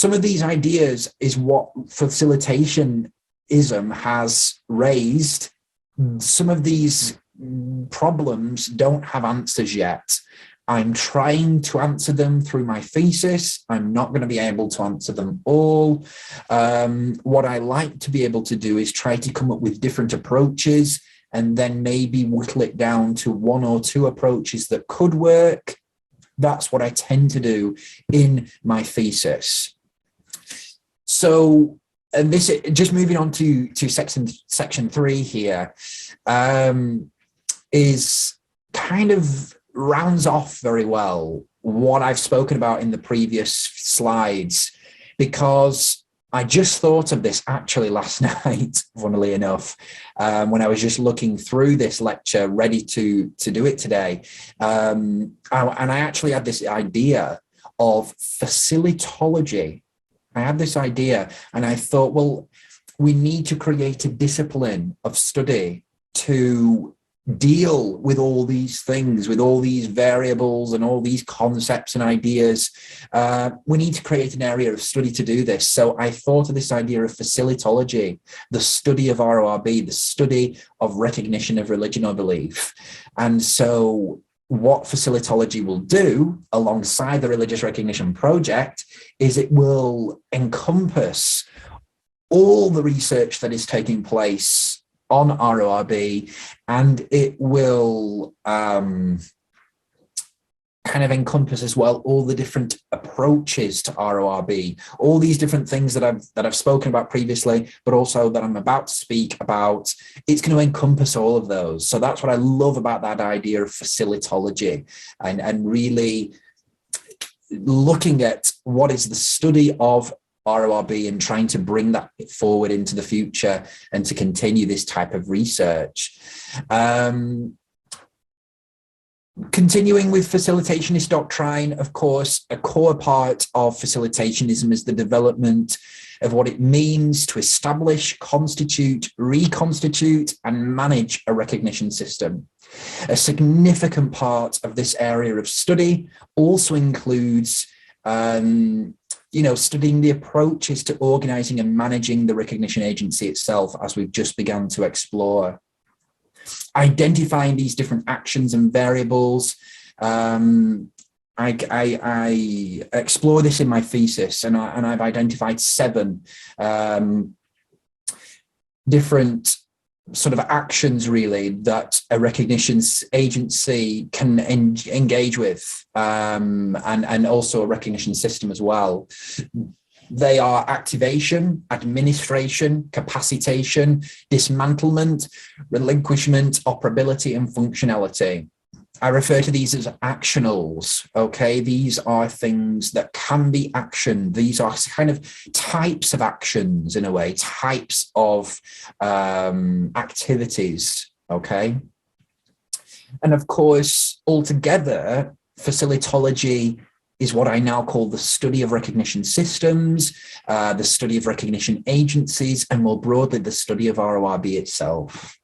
S1: of these ideas is what facilitationism has raised. Some of these problems don't have answers yet. I'm trying to answer them through my thesis. I'm not going to be able to answer them all. What I like to be able to do is try to come up with different approaches and then maybe whittle it down to 1 or 2 approaches that could work. That's what I tend to do in my thesis. So, and this, just moving on to section 3 here, is kind of rounds off very well what I've spoken about in the previous slides, because I just thought of this actually last night, funnily enough, when I was just looking through this lecture, ready to do it today. And I actually had this idea of facilitology. I had this idea and I thought, well, we need to create a discipline of study to deal with all these things, with all these variables and all these concepts and ideas, we need to create an area of study to do this. So I thought of this idea of facilitology, the study of RORB, the study of recognition of religion or belief. And so what facilitology will do alongside the religious recognition project is it will encompass all the research that is taking place on RORB, and it will kind of encompass as well all the different approaches to RORB, all these different things that I've spoken about previously, but also that I'm about to speak about. It's going to encompass all of those. So that's what I love about that idea of facilitology, and really looking at what is the study of RORB and trying to bring that forward into the future and to continue this type of research. Continuing with facilitationist doctrine, of course, a core part of facilitationism is the development of what it means to establish, constitute, reconstitute, and manage a recognition system. A significant part of this area of study also includes studying the approaches to organizing and managing the recognition agency itself, as we've just begun to explore. Identifying these different actions and variables. I explore this in my thesis, and I've identified 7 different sort of actions, really, that a recognition agency can engage with, and also a recognition system as well. They are activation, administration, capacitation, dismantlement, relinquishment, operability, and functionality. I refer to these as actionals, okay? These are things that can be actioned. These are kind of types of actions, in a way, types of activities, okay? And of course, altogether, facilitology is what I now call the study of recognition systems, the study of recognition agencies, and more broadly, the study of RORB itself.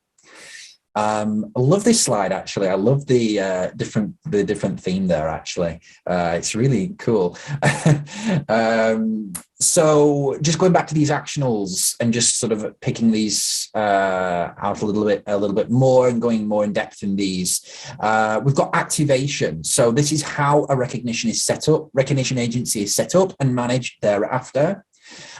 S1: I love this slide, actually. I love the different theme there, actually. It's really cool. So just going back to these actionals and just sort of picking these out a little bit more and going more in depth in these. We've got activation. So this is how a recognition agency is set up and managed thereafter.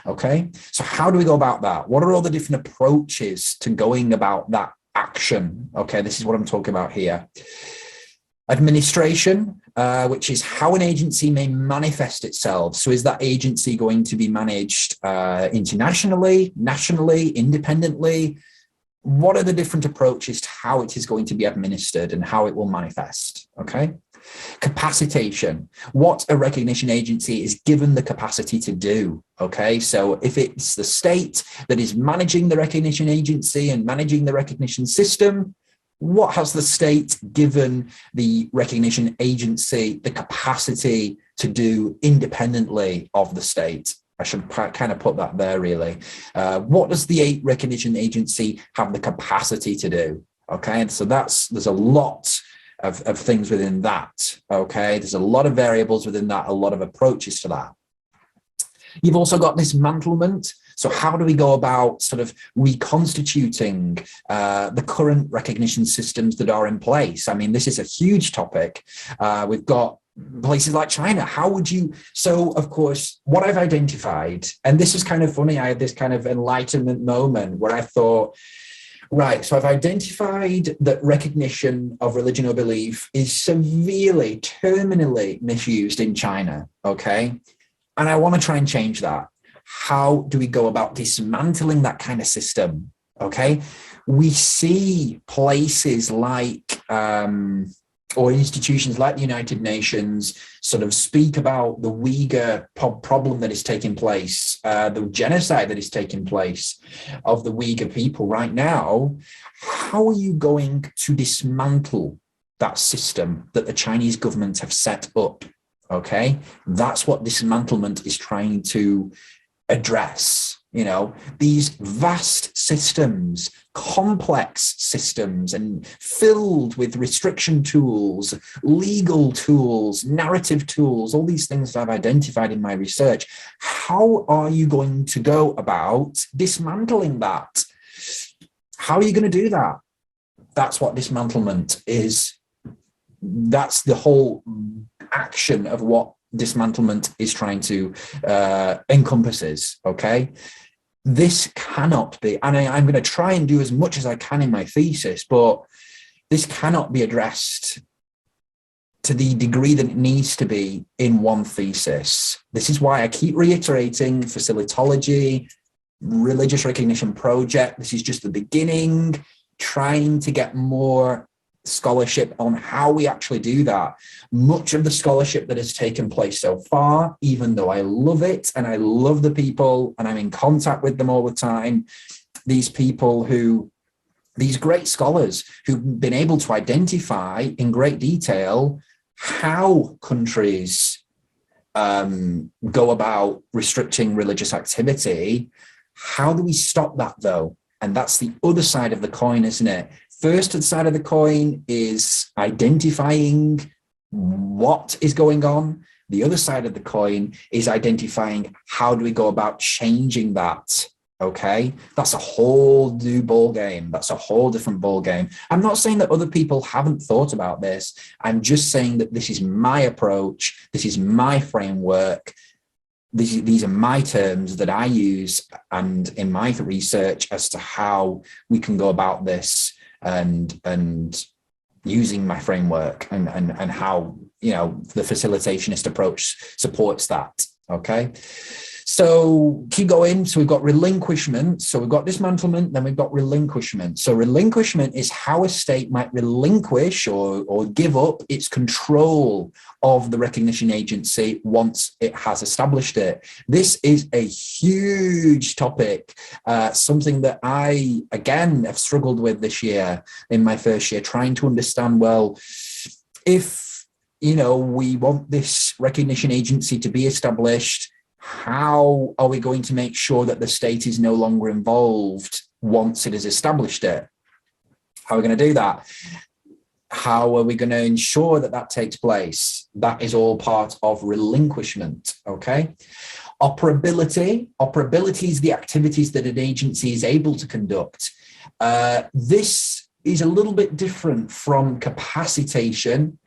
S1: Okay, so how do we go about that? What are all the different approaches to going about that action? Okay, this is what I'm talking about here. Administration, which is how an agency may manifest itself. So is that agency going to be managed internationally, nationally, independently? What are the different approaches to how it is going to be administered and how it will manifest? Okay. Capacitation, what a recognition agency is given the capacity to do. Okay, so if it's the state that is managing the recognition agency and managing the recognition system, what has the state given the recognition agency the capacity to do independently of the state? I should kind of put that there, really. What does the recognition agency have the capacity to do? Okay, and so there's a lot of things within that. Okay, there's a lot of variables within that, a lot of approaches to that. You've also got dismantlement. So how do we go about sort of reconstituting the current recognition systems that are in place? I mean, this is a huge topic. We've got places like China. How would you? So, of course, what I've identified, and this is kind of funny, I had this kind of enlightenment moment where I thought, right, so I've identified that recognition of religion or belief is severely, terminally misused in China, okay? And I want to try and change that. How do we go about dismantling that kind of system, okay? We see places like, or institutions like the United Nations sort of speak about the Uyghur problem that is taking place, the genocide that is taking place of the Uyghur people right now. How are you going to dismantle that system that the Chinese government have set up? Okay, that's what dismantlement is trying to address. these vast systems, complex systems, and filled with restriction tools, legal tools, narrative tools, all these things that I've identified in my research. How are you going to go about dismantling that? How are you going to do that? That's what dismantlement is. That's the whole action of what dismantlement is trying to encompasses. Okay, this cannot be, and I'm going to try and do as much as I can in my thesis, but this cannot be addressed to the degree that it needs to be in one thesis. This is why I keep reiterating facilitology, religious recognition project. This is just the beginning, trying to get more scholarship on how we actually do that. Much of the scholarship that has taken place so far, even though I love it and I love the people and I'm in contact with them all the time, these great scholars who've been able to identify in great detail how countries go about restricting religious activity. How do we stop that though? And that's the other side of the coin, isn't it? First side of the coin is identifying what is going on. The other side of the coin is identifying how do we go about changing that. Okay, that's a whole new ball game. That's a whole different ball game. I'm not saying that other people haven't thought about this. I'm just saying that this is my approach. This is my framework. These are my terms that I use and in my research as to how we can go about this and using my framework and how, the facilitationist approach supports that. Okay. So keep going. So we've got relinquishment. So we've got dismantlement, then we've got relinquishment. So relinquishment is how a state might relinquish or give up its control of the recognition agency once it has established it. This is a huge topic, something that I, again, have struggled with this year in my first year, trying to understand, well, if, we want this recognition agency to be established, how are we going to make sure that the state is no longer involved once it has established it? How are we going to do that? How are we going to ensure that that takes place? That is all part of relinquishment, okay? Operability is the activities that an agency is able to conduct. This is a little bit different from capacitation.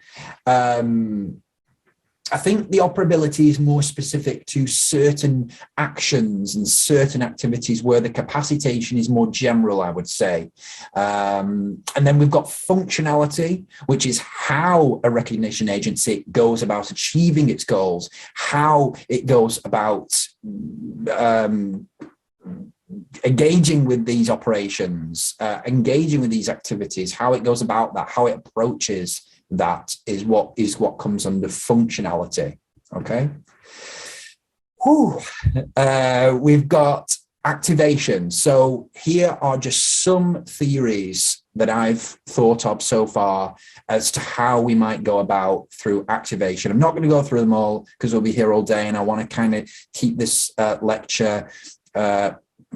S1: I think the operability is more specific to certain actions and certain activities, where the capacitation is more general, I would say. And then we've got functionality, which is how a recognition agency goes about achieving its goals, how it goes about engaging with these operations, engaging with these activities, how it goes about that, how it approaches. That is what comes under functionality. Okay. We've got activation. So here are just some theories that I've thought of so far as to how we might go about through activation. I'm not going to go through them all because we'll be here all day, and I want to kind of keep this lecture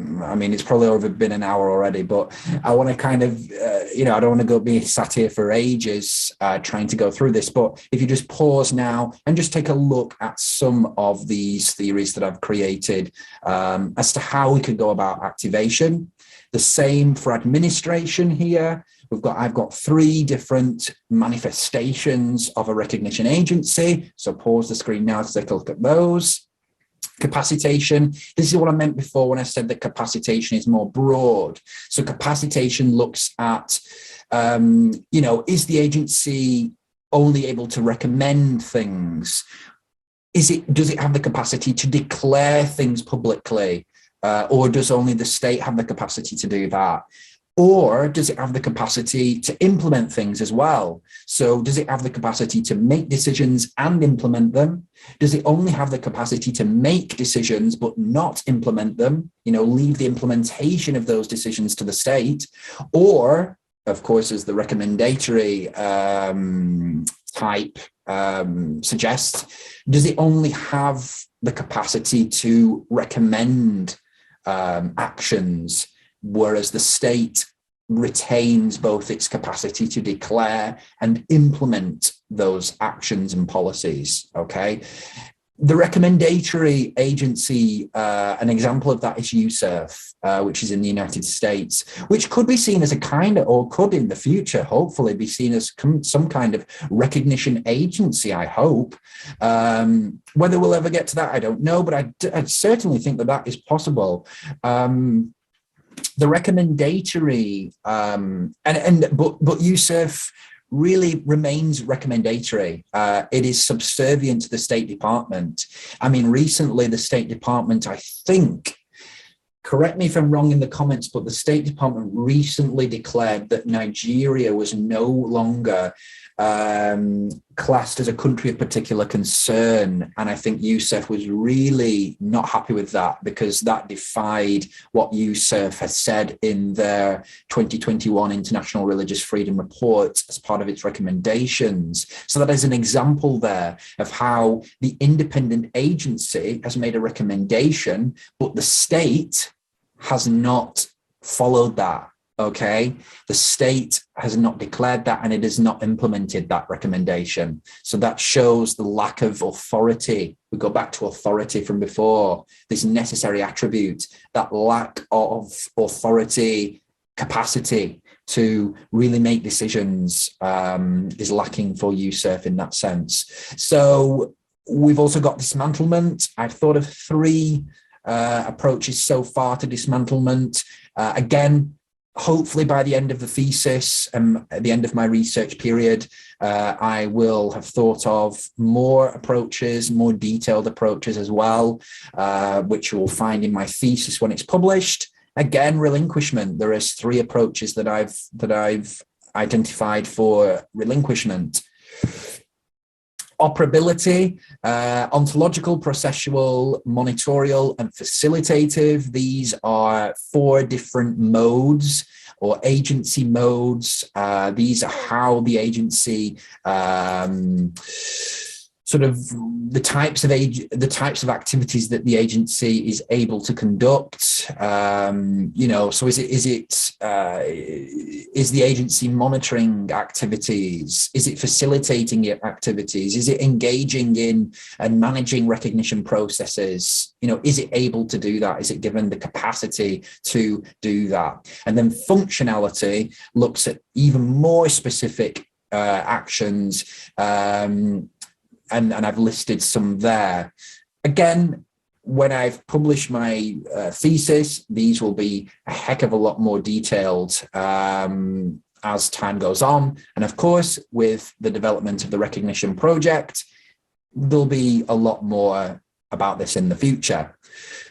S1: it's probably over been an hour already, but I want to kind of, I don't want to go be sat here for ages trying to go through this. But if you just pause now and just take a look at some of these theories that I've created as to how we could go about activation. The same for administration here. I've got 3 different manifestations of a recognition agency. So pause the screen now to take a look at those. Capacitation. This is what I meant before when I said that capacitation is more broad. So capacitation looks at, is the agency only able to recommend things? Does it have the capacity to declare things publicly? Or does only the state have the capacity to do that? Or does it have the capacity to implement things as well? So does it have the capacity to make decisions and implement them? Does it only have the capacity to make decisions but not implement them? Leave the implementation of those decisions to the state? Or, of course, as the recommendatory type suggests, does it only have the capacity to recommend actions, whereas the state retains both its capacity to declare and implement those actions and policies, okay? The recommendatory agency, an example of that is USERF, which is in the United States, which could be seen as a kind of, or could in the future, hopefully be seen as some kind of recognition agency, I hope. Whether we'll ever get to that, I don't know, but I certainly think that that is possible. The recommendatory, but USERF really remains recommendatory. It is subservient to the State Department. I mean, recently the State Department, I think, correct me if I'm wrong in the comments, but the State Department recently declared that Nigeria was no longer classed as a country of particular concern. And I think USERF was really not happy with that, because that defied what USERF has said in their 2021 International Religious Freedom Report as part of its recommendations. So that is an example there of how the independent agency has made a recommendation, but the state has not followed that. Okay, the state has not declared that, and it has not implemented that recommendation. So that shows the lack of authority. We go back to authority from before, this necessary attribute, that lack of authority, capacity to really make decisions is lacking for USERF in that sense. So we've also got dismantlement. I've thought of three approaches so far to dismantlement. Again, hopefully by the end of the thesis, at the end of my research period, I will have thought of more approaches, more detailed approaches as well, which you will find in my thesis when it's published. Again, relinquishment. There is three approaches that I've identified for relinquishment. Operability, ontological, processual, monitorial, and facilitative. These are four different modes or agency modes. These are how the agency sort of the types of activities that the agency is able to conduct. So is the agency monitoring activities? Is it facilitating activities? Is it engaging in and managing recognition processes? Is it able to do that? Is it given the capacity to do that? And then functionality looks at even more specific actions, and I've listed some there. Again, when I've published my thesis, these will be a heck of a lot more detailed as time goes on. And of course, with the development of the recognition project, there'll be a lot more about this in the future.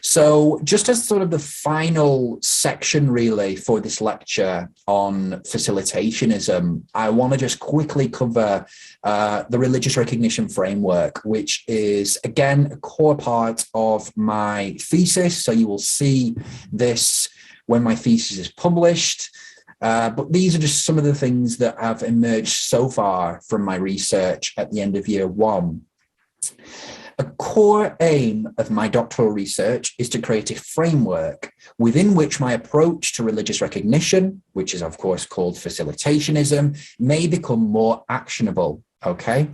S1: So just as sort of the final section really for this lecture on facilitationism, I want to just quickly cover the religious recognition framework, which is, again, a core part of my thesis. So you will see this when my thesis is published. But these are just some of the things that have emerged so far from my research at the end of year one. A core aim of my doctoral research is to create a framework within which my approach to religious recognition, which is of course called facilitationism, may become more actionable. Okay.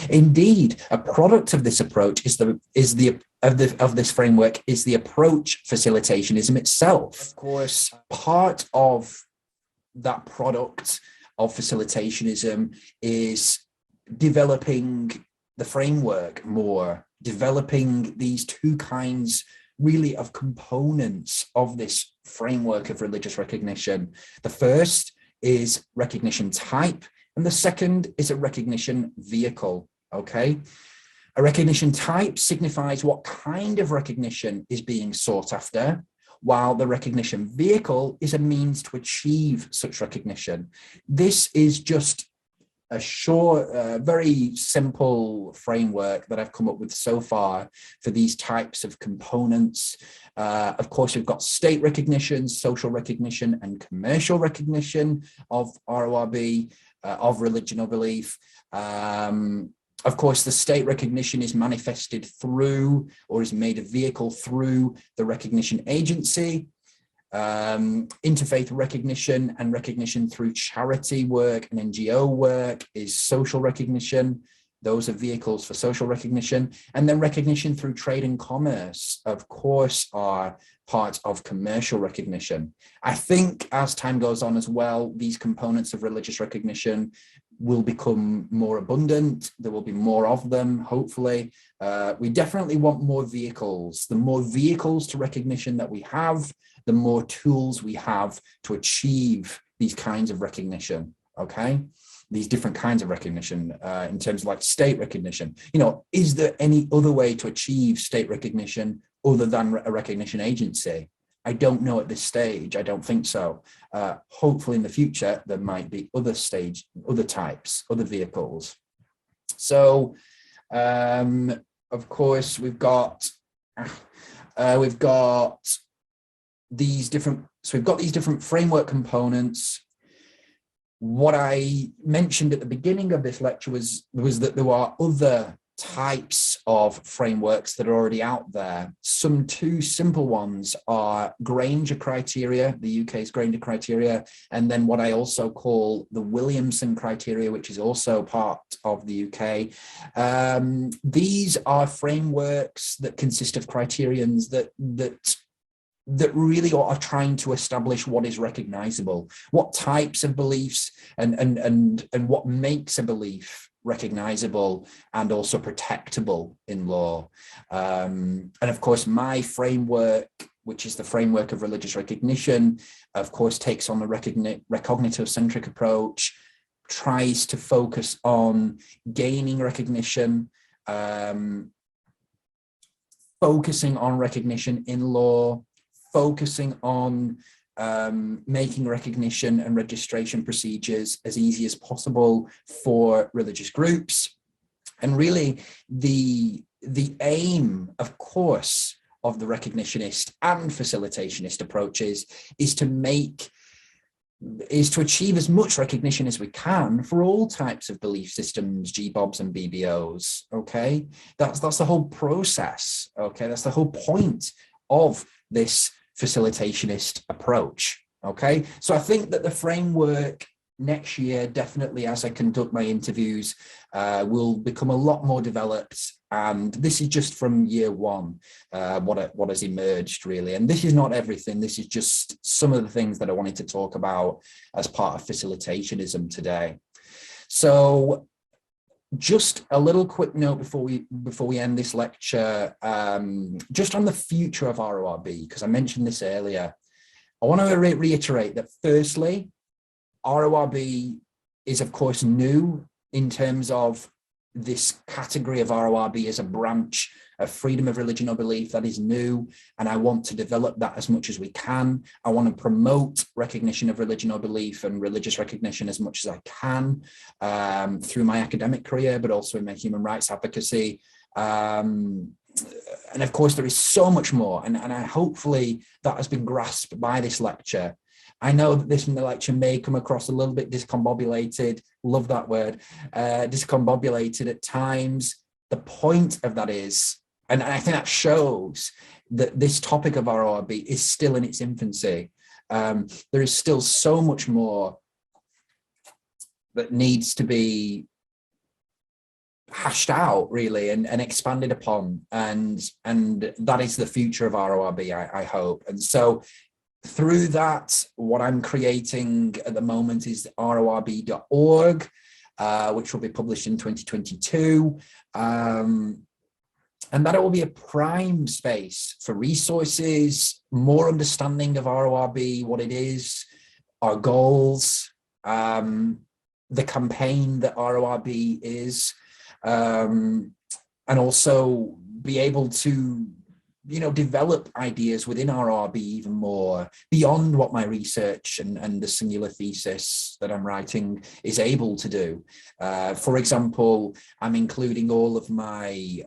S1: Indeed, a product of this approach of this framework is the approach facilitationism itself. Of course, part of that product of facilitationism is developing the framework more, developing these two kinds really of components of this framework of religious recognition. The first is recognition type, and the second is a recognition vehicle, okay? A recognition type signifies what kind of recognition is being sought after, while the recognition vehicle is a means to achieve such recognition. This is just a short, very simple framework that I've come up with so far for these types of components. Of course, we've got state recognition, social recognition, and commercial recognition of RORB, of religion or belief. Of course, the state recognition is manifested through, or is made a vehicle through, the recognition agency. Interfaith recognition and recognition through charity work and NGO work is social recognition. Those are vehicles for social recognition. And then recognition through trade and commerce, of course, are part of commercial recognition. I think as time goes on as well, these components of religious recognition will become more abundant. There will be more of them, hopefully. We definitely want more vehicles. The more vehicles to recognition that we have, the more tools we have to achieve these kinds of recognition, okay? These different kinds of recognition in terms of like state recognition. You know, is there any other way to achieve state recognition other than a recognition agency? I don't know at this stage. I don't think so. Hopefully in the future, there might be other types, other vehicles. So, of course, we've got these different framework components. What I mentioned at the beginning of this lecture was that there are other types of frameworks that are already out there. Some two simple ones are Granger criteria, the UK's Granger criteria, and then what I also call the Williamson criteria, which is also part of the UK. These are frameworks that consist of criterions that really are trying to establish what is recognizable, what types of beliefs and what makes a belief recognizable and also protectable in law. And of course, my framework, which is the framework of religious recognition, of course, takes on the recognitive-centric approach, tries to focus on gaining recognition, focusing on recognition in law, focusing on making recognition and registration procedures as easy as possible for religious groups. And really the aim, of course, of the recognitionist and facilitationist approaches is to achieve as much recognition as we can for all types of belief systems, GBOBs and BBOs, okay? That's the whole process, okay? That's the whole point of this facilitationist approach, okay? So I think that the framework next year, definitely as I conduct my interviews, will become a lot more developed. And this is just from year one, what has emerged really. And this is not everything. This is just some of the things that I wanted to talk about as part of facilitationism today. So just a little quick note before we end this lecture, just on the future of RORB, because I mentioned this earlier. I want to reiterate that firstly, RORB is of course new in terms of this category of RORB as a branch of freedom of religion or belief. That is new, and I want to develop that as much as we can. I want to promote recognition of religion or belief and religious recognition as much as I can through my academic career, but also in my human rights advocacy. And of course, there is so much more, and I hopefully that has been grasped by this lecture. I know that this lecture may come across a little bit discombobulated, love that word, discombobulated at times. The point of that is, and I think that shows that this topic of RORB is still in its infancy. There is still so much more that needs to be hashed out really and expanded upon, and that is the future of RORB, I hope. And so through that, what I'm creating at the moment is RORB.org, which will be published in 2022. And that it will be a prime space for resources, more understanding of RORB, what it is, our goals, the campaign that RORB is, and also be able to develop ideas within RORB even more beyond what my research and the singular thesis that I'm writing is able to do. For example, I'm including all of my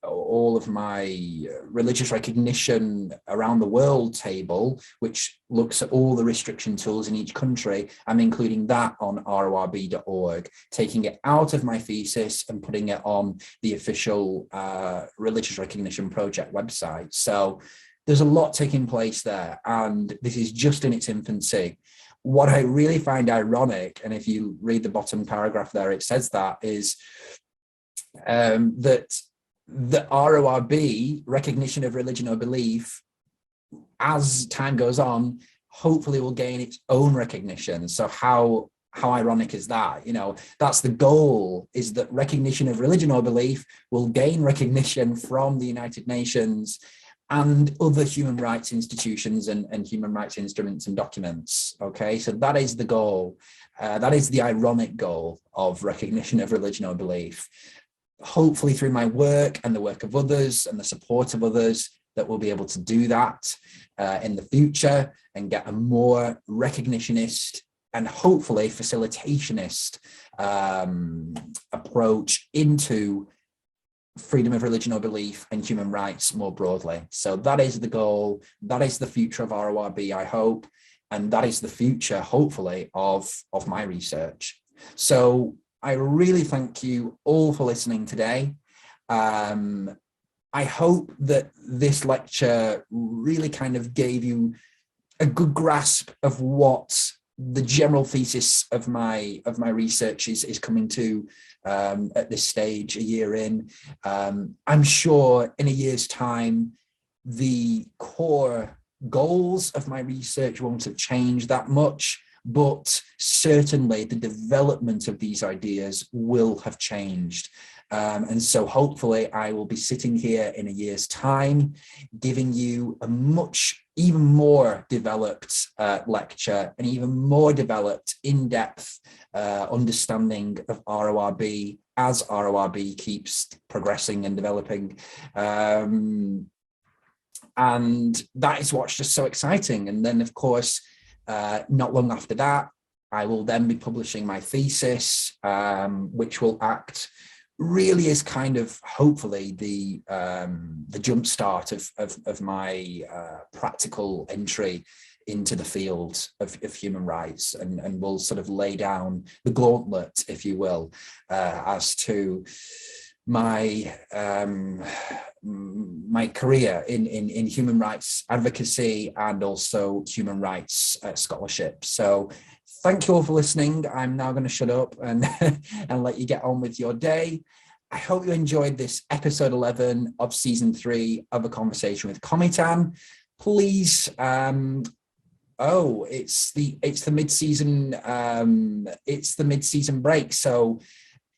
S1: all of my religious recognition around the world table, which looks at all the restriction tools in each country. I'm including that on RORB.org, taking it out of my thesis and putting it on the official Religious Recognition Project website. So there's a lot taking place there, and this is just in its infancy. What I really find ironic, and if you read the bottom paragraph there, it says that, is that the RORB, recognition of religion or belief, as time goes on, hopefully will gain its own recognition. So how ironic is that? You know, that's the goal, is that recognition of religion or belief will gain recognition from the United Nations and other human rights institutions and human rights instruments and documents. Okay, so that is the goal. That is the ironic goal of recognition of religion or belief. Hopefully through my work and the work of others and the support of others, that we'll be able to do that in the future and get a more recognitionist and hopefully facilitationist approach into freedom of religion or belief and human rights more broadly. So that is the goal. That is the future of RORB, I hope. And that is the future, hopefully, of my research. So I really thank you all for listening today. I hope that this lecture really kind of gave you a good grasp of what the general thesis of my research is coming to at this stage, a year in. I'm sure in a year's time, the core goals of my research won't have changed that much, but certainly the development of these ideas will have changed. And so hopefully I will be sitting here in a year's time, giving you a even more developed lecture, and even more developed, in-depth understanding of RORB as RORB keeps progressing and developing. And that is what's just so exciting. And then, of course, not long after that, I will then be publishing my thesis, which will act really as kind of hopefully the jumpstart of my practical entry into the field of human rights, and will sort of lay down the gauntlet, if you will, as to my my career in human rights advocacy and also human rights scholarship. So thank you all for listening. I'm now going to shut up and let you get on with your day. I hope you enjoyed this episode 11 of season 3 of A Conversation with Cometan. Please, it's the mid-season break, so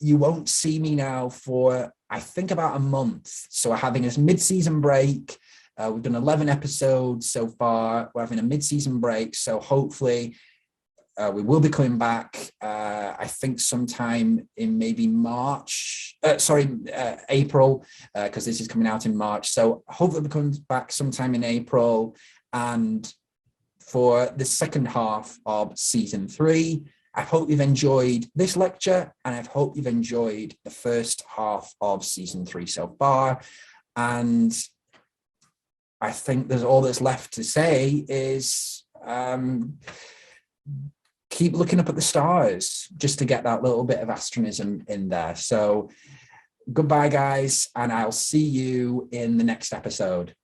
S1: you won't see me now for, I think, about a month. So we're having a mid-season break. We've done 11 episodes so far. We're having a mid-season break, so hopefully we will be coming back, I think sometime in maybe April, because this is coming out in March. So hopefully we'll be coming back sometime in April. And for the second half of season 3, I hope you've enjoyed this lecture, and I hope you've enjoyed the first half of season 3 so far. And I think there's all that's left to say is keep looking up at the stars, just to get that little bit of astronism in there. So goodbye, guys, and I'll see you in the next episode.